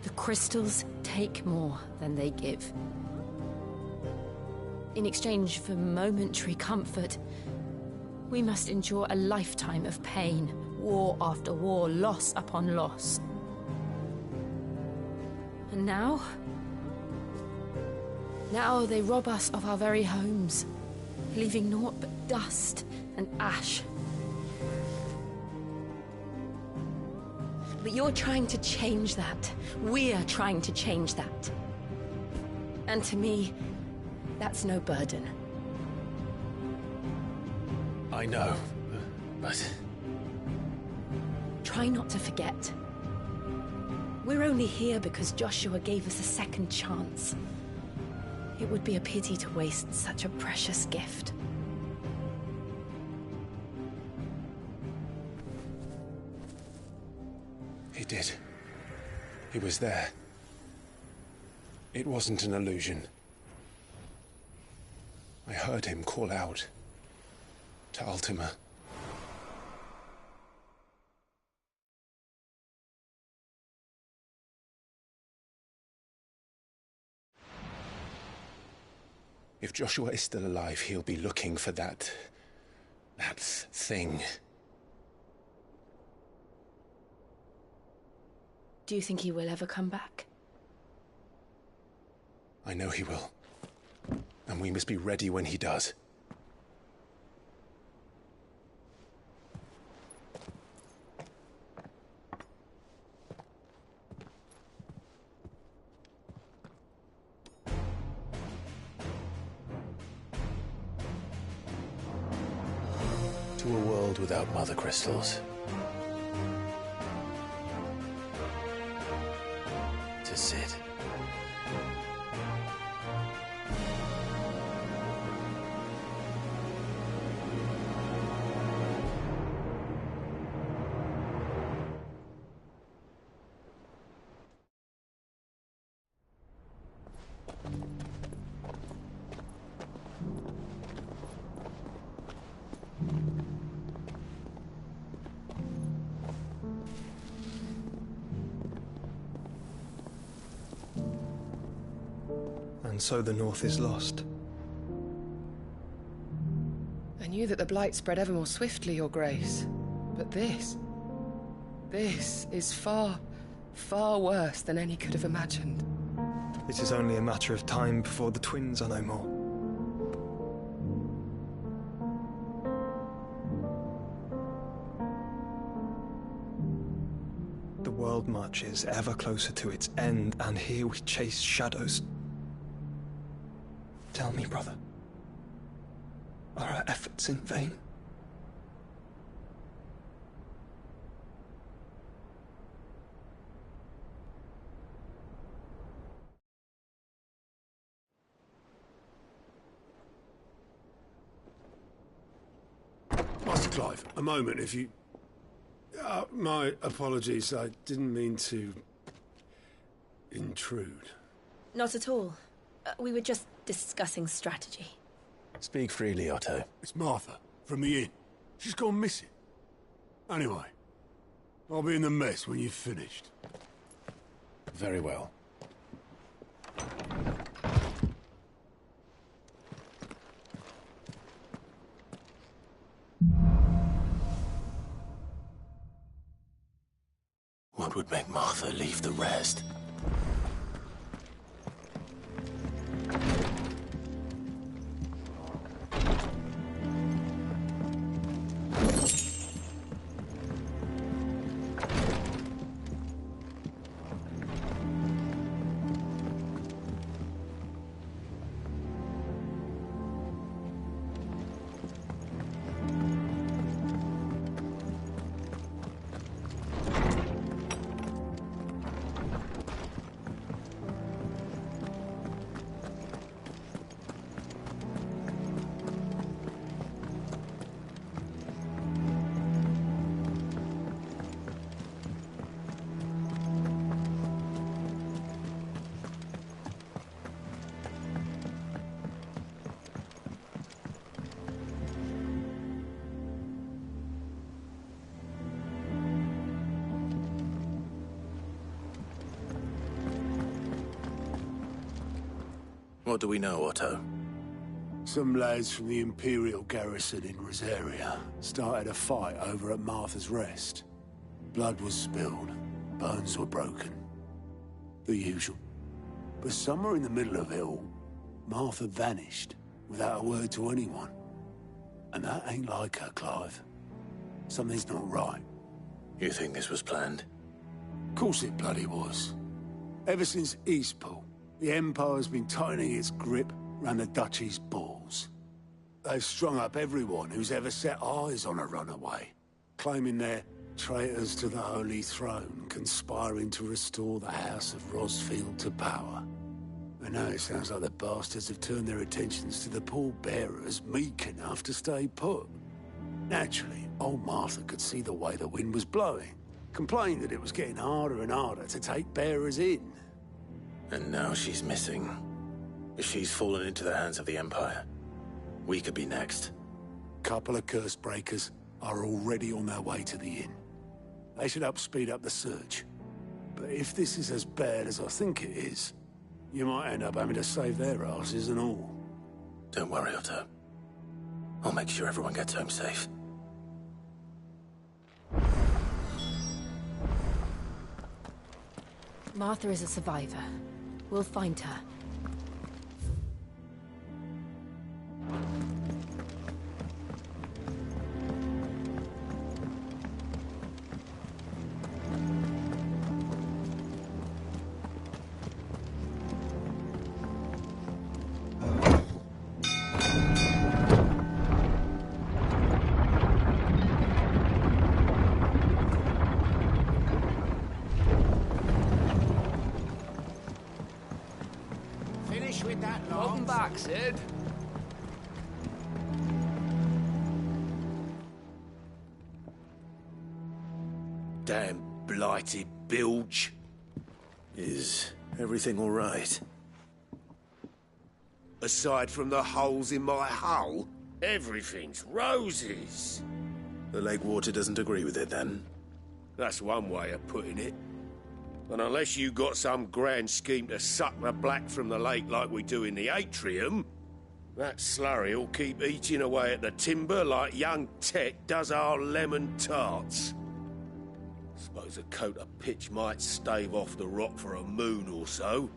The crystals take more than they give. In exchange for momentary comfort, we must endure a lifetime of pain, war after war, loss upon loss. And now? Now they rob us of our very homes, leaving naught but dust and ash. But you're trying to change that. We're trying to change that. And to me, that's no burden. I know, but... Try not to forget. We're only here because Joshua gave us a second chance. It would be a pity to waste such a precious gift. He did. He was there. It wasn't an illusion. I heard him call out to Ultima. If Joshua is still alive, he'll be looking for that thing. Do you think he will ever come back? I know he will. And we must be ready when he does. To a world without mother crystals. To Sid. And so the North is lost. I knew that the Blight spread ever more swiftly, Your Grace. But this is far, far worse than any could have imagined. It is only a matter of time before the twins are no more. The world marches ever closer to its end, and here we chase shadows. Tell me, brother, are our efforts in vain? Master Clive, a moment, if you... my apologies, I didn't mean to... intrude. Not at all. We were just discussing strategy. Speak freely, Otto. It's Martha, from the inn. She's gone missing. Anyway, I'll be in the mess when you've finished. Very well. What would make Martha leave the rest? What do we know, Otto? Some lads from the Imperial garrison in Rosaria started a fight over at Martha's Rest. Blood was spilled, bones were broken. The usual. But somewhere in the middle of it all, Martha vanished without a word to anyone. And that ain't like her, Clive. Something's not right. You think this was planned? Of course it bloody was. Ever since Eastpool, the Empire's been tightening its grip round the Duchy's balls. They've strung up everyone who's ever set eyes on a runaway, claiming they're traitors to the Holy Throne, conspiring to restore the House of Rosfield to power. And now it sounds like the bastards have turned their attentions to the pallbearers meek enough to stay put. Naturally, old Martha could see the way the wind was blowing, complained that it was getting harder and harder to take bearers in. And now she's missing. If she's fallen into the hands of the Empire, we could be next. Couple of curse breakers are already on their way to the inn. They should help speed up the search. But if this is as bad as I think it is, you might end up having to save their asses and all. Don't worry, Otto. I'll make sure everyone gets home safe. Martha is a survivor. We'll find her. Finish with that, Welcome back, Sid. Damn blighted bilge. Is everything all right? Aside from the holes in my hull, everything's roses. The lake water doesn't agree with it, then? That's one way of putting it. And unless you got some grand scheme to suck the black from the lake like we do in the atrium, that slurry'll keep eating away at the timber like young Tech does our lemon tarts. Suppose a coat of pitch might stave off the rot for a moon or so.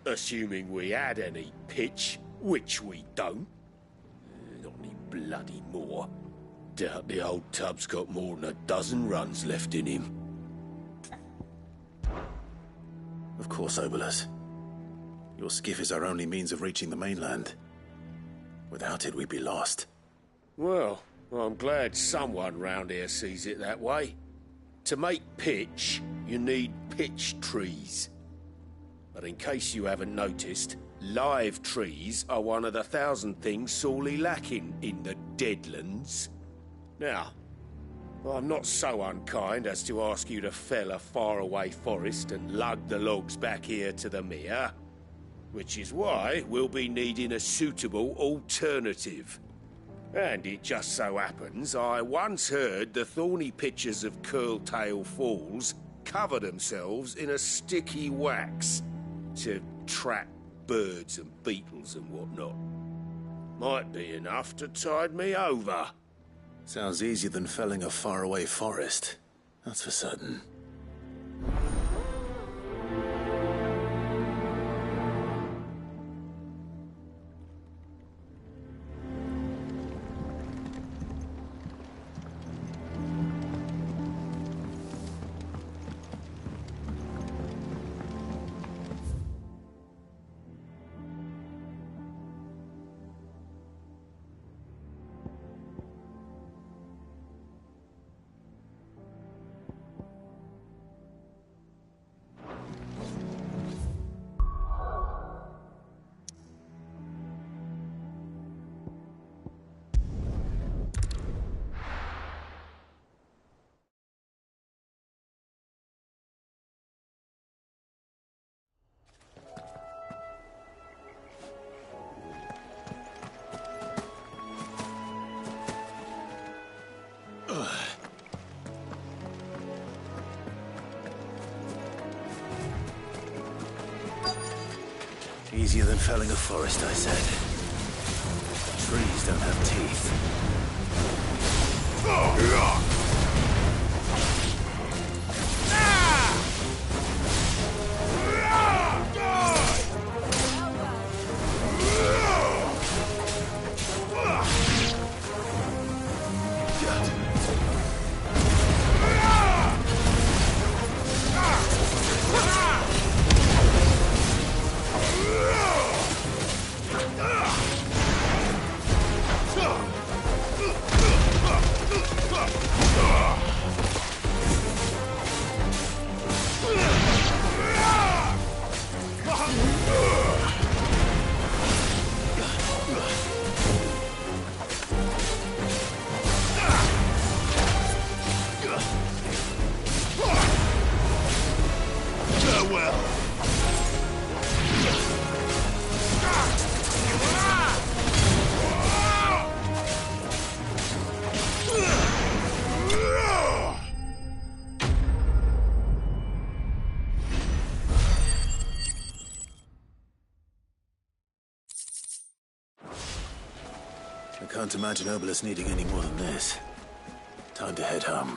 Assuming we had any pitch, which we don't. Not any bloody more. Doubt the old tub's got more than a dozen runs left in him. Of course, Obolus. Your skiff is our only means of reaching the mainland. Without it, we'd be lost. Well, I'm glad someone round here sees it that way. To make pitch, you need pitch trees. But in case you haven't noticed, live trees are one of the 1,000 things sorely lacking in the Deadlands. Now, I'm not so unkind as to ask you to fell a faraway forest and lug the logs back here to the mere, which is why we'll be needing a suitable alternative. And it just so happens I once heard the thorny pitchers of Curltail Falls cover themselves in a sticky wax to trap birds and beetles and whatnot. Might be enough to tide me over. Sounds easier than felling a faraway forest. That's for certain. Easier than felling a forest, I said. Trees don't have teeth. I can't imagine Obelisk needing any more than this. Time to head home.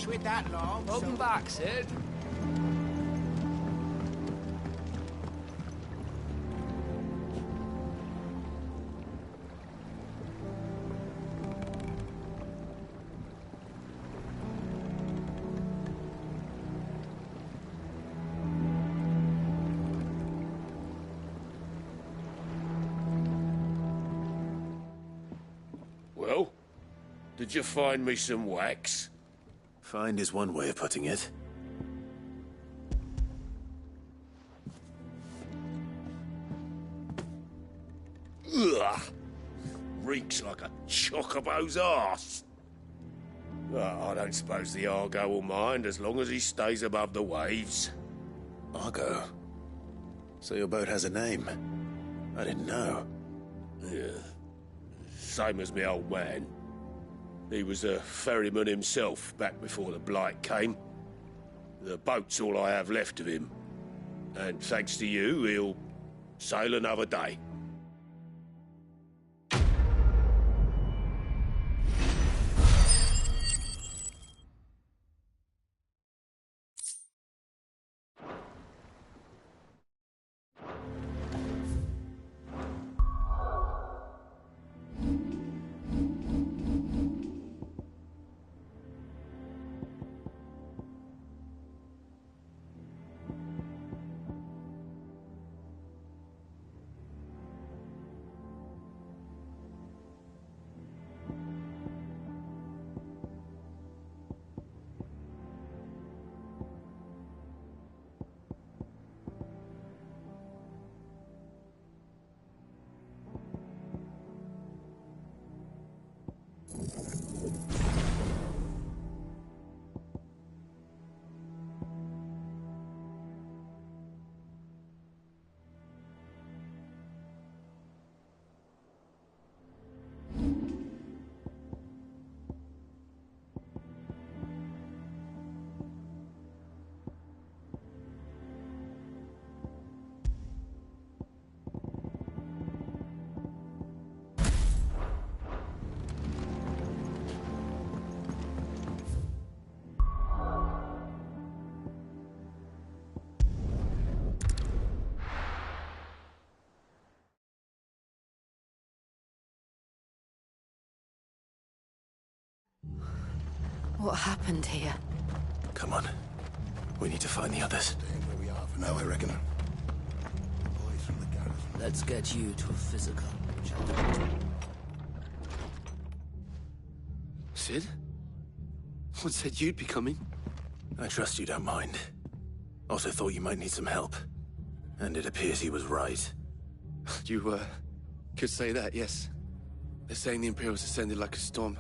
With that long. Welcome back, Sid. Well, did you find me some wax? Find is one way of putting it. Ugh! Reeks like a chocobo's arse. I don't suppose the Argo will mind as long as he stays above the waves. Argo? So your boat has a name? I didn't know. Yeah. Same as me old man. He was a ferryman himself back before the Blight came. The boat's all I have left of him. And thanks to you, he'll sail another day. What happened here? Come on. We need to find the others. Staying where we are for now, I reckon. Boys from the garrison. Let's get you to a physical. Sid? Someone said you'd be coming. I trust you don't mind. Also thought you might need some help. And it appears he was right. You, could say that, yes. They're saying the Imperials ascended like a storm.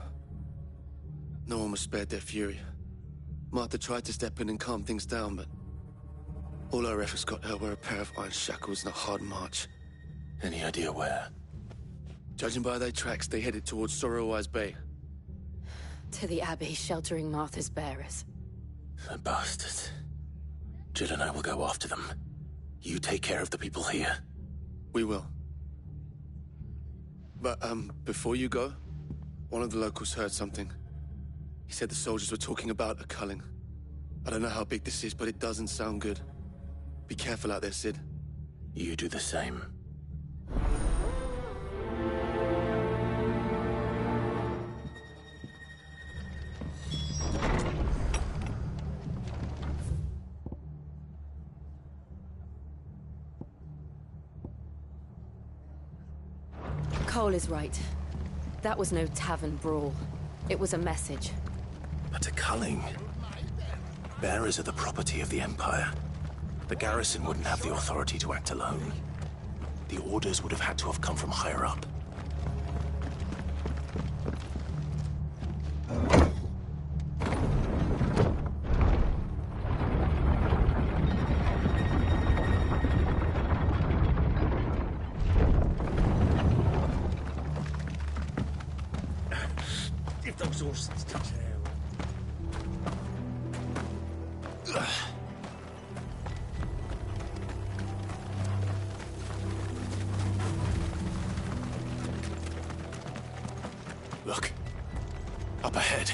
No one was spared their fury. Martha tried to step in and calm things down, but all our efforts got her were a pair of iron shackles and a hard march. Any idea where? Judging by their tracks, they headed towards Sorrowwise Bay. To the Abbey sheltering Martha's bearers. The bastards. Jill and I will go after them. You take care of the people here. We will. But, before you go, one of the locals heard something. He said the soldiers were talking about a culling. I don't know how big this is, but it doesn't sound good. Be careful out there, Sid. You do the same. Cole is right. That was no tavern brawl. It was a message. But a culling? Bearers are the property of the Empire. The garrison wouldn't have the authority to act alone. The orders would have had to have come from higher up. If those horses touch hell. Look. Up ahead.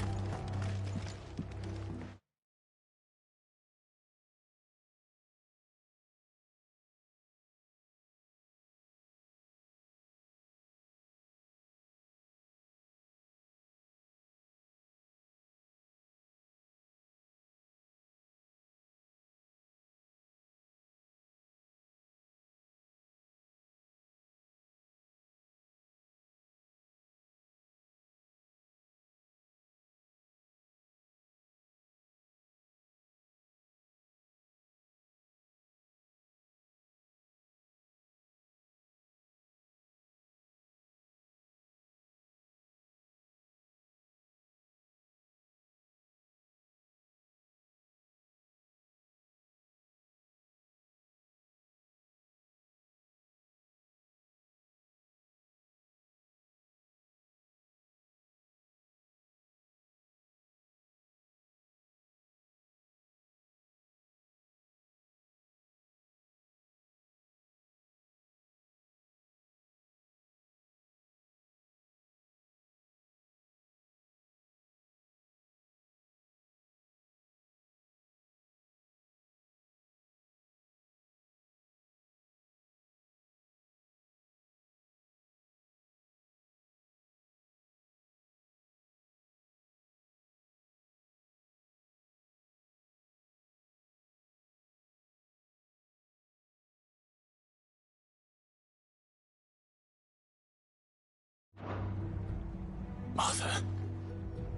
Martha,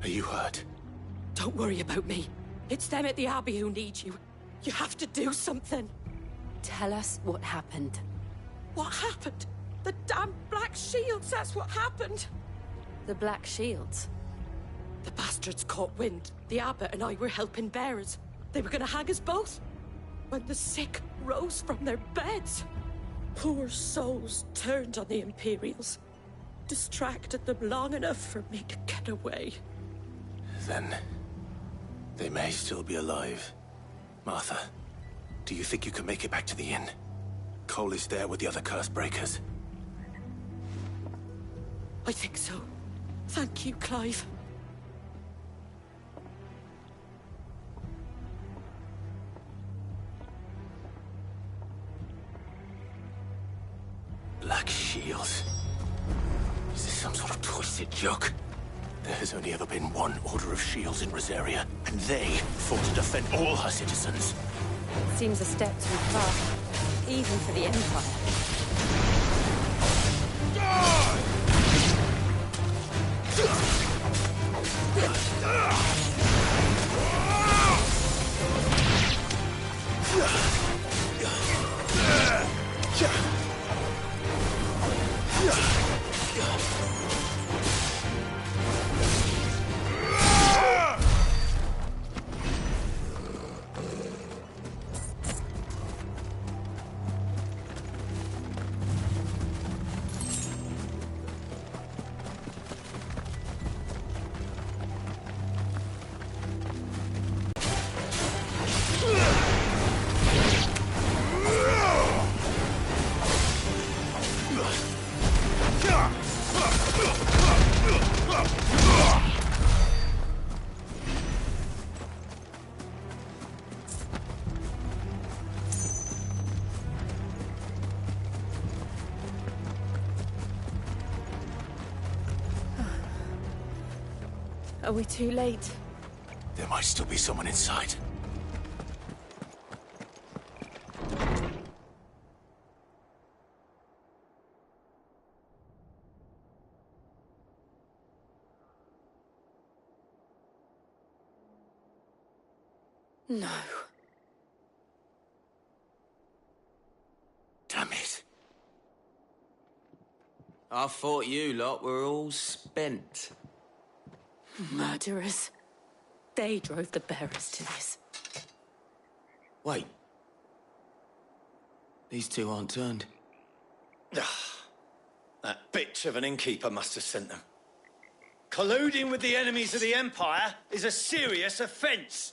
are you hurt? Don't worry about me. It's them at the Abbey who need you. You have to do something. Tell us what happened. What happened? The damn Black Shields, that's what happened. The Black Shields? The bastards caught wind. The Abbot and I were helping bearers. They were gonna hang us both. When the sick rose from their beds. Poor souls turned on the Imperials. Distracted them long enough for me to get away. Then, they may still be alive. Martha, do you think you can make it back to the inn? Cole is there with the other curse breakers. I think so. Thank you, Clive. Black Shields. Is this some sort of twisted joke? There has only ever been one Order of Shields in Rosaria, and they fought to defend all her citizens. Seems a step too far, even for the Empire. Are we too late? There might still be someone inside. No. Damn it. I thought you lot were all spent. Murderers. They drove the bearers to this. Wait. These two aren't turned. That bitch of an innkeeper must have sent them. Colluding with the enemies of the Empire is a serious offence.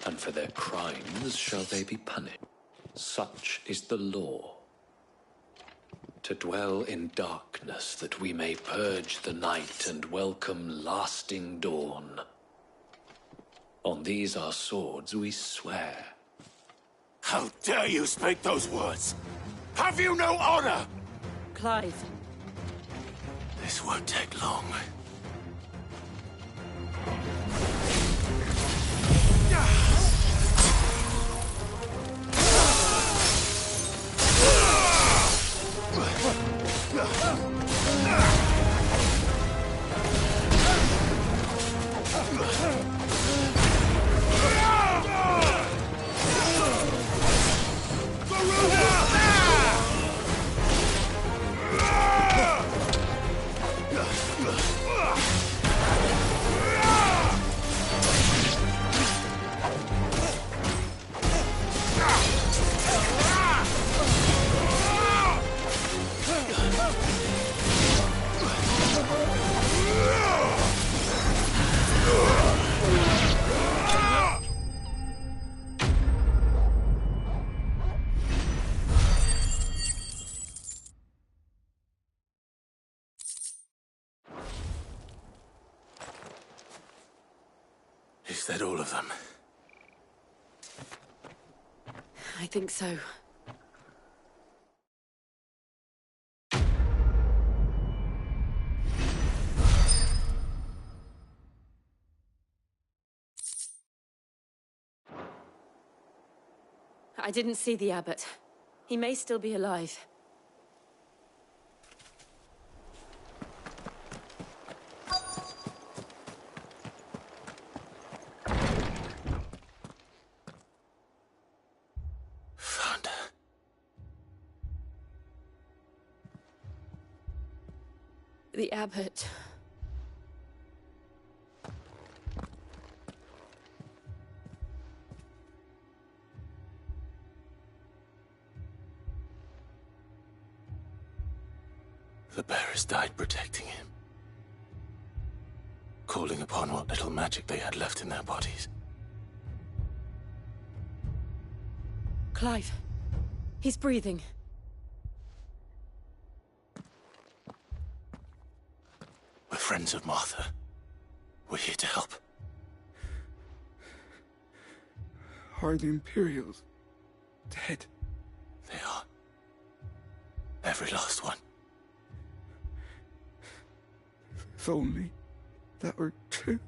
And for their crimes shall they be punished. Such is the law. To dwell in darkness that we may purge the night and welcome lasting dawn. On these our swords we swear. How dare you speak those words? Have you no honor? Clive. This won't take long. Is that all of them? I think so. I didn't see the abbot. He may still be alive. Found her. The abbot. The bearers died protecting him. Calling upon what little magic they had left in their bodies. Clive. He's breathing. We're friends of Martha. We're here to help. Are the Imperials dead? They are. Every last one. If only that were true.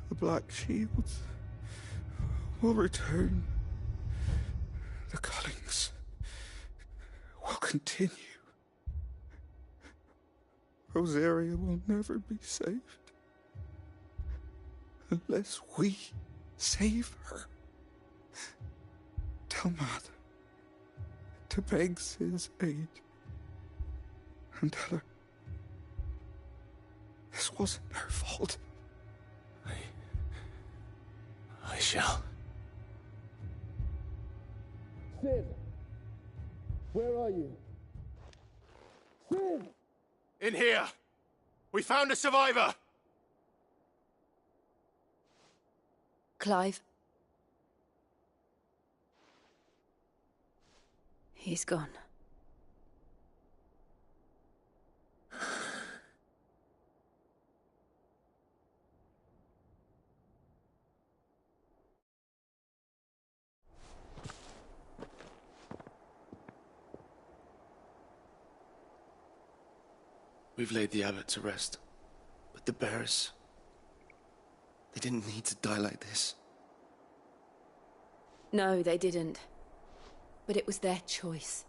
The Black Shields will return. The cullings will continue. Rosaria will never be saved unless we save her. Tell Mother to beg Sid's aid and tell her this wasn't her fault. I shall. Sid! Where are you? Sid! In here! We found a survivor! Clive. He's gone. We've laid the abbot to rest. But the bearers... they didn't need to die like this. No, they didn't. But it was their choice.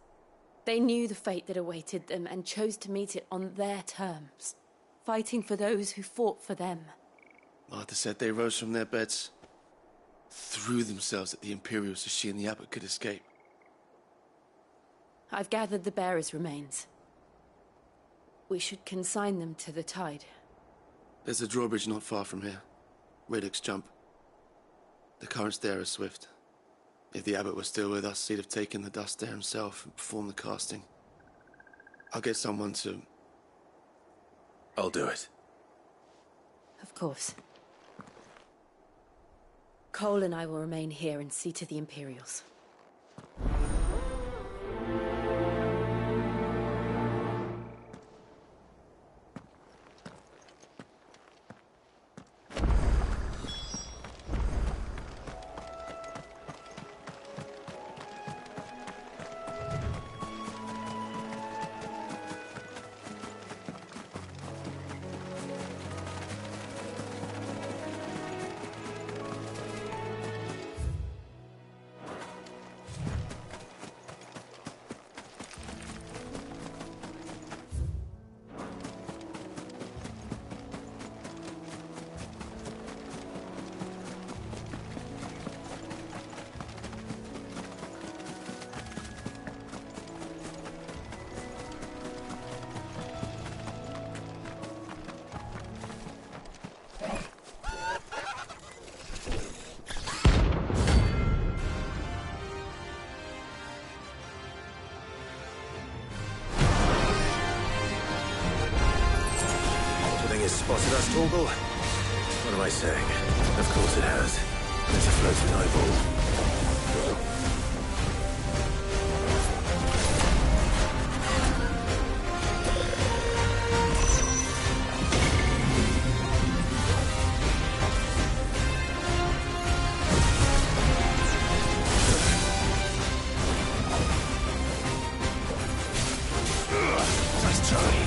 They knew the fate that awaited them and chose to meet it on their terms, fighting for those who fought for them. Martha said they rose from their beds, threw themselves at the Imperials so she and the abbot could escape. I've gathered the bearers' remains. We should consign them to the tide. There's a drawbridge not far from here. Radix Jump. The currents there are swift. If the abbot was still with us, he'd have taken the dust there himself and performed the casting. I'll get someone to... I'll do it. Of course. Cole and I will remain here and see to the Imperials. Spotted us, Torgal? What am I saying? Of course it has. It's a floating eyeball. Nice try.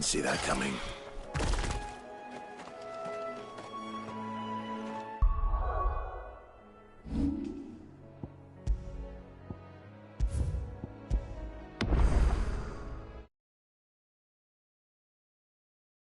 Didn't see that coming.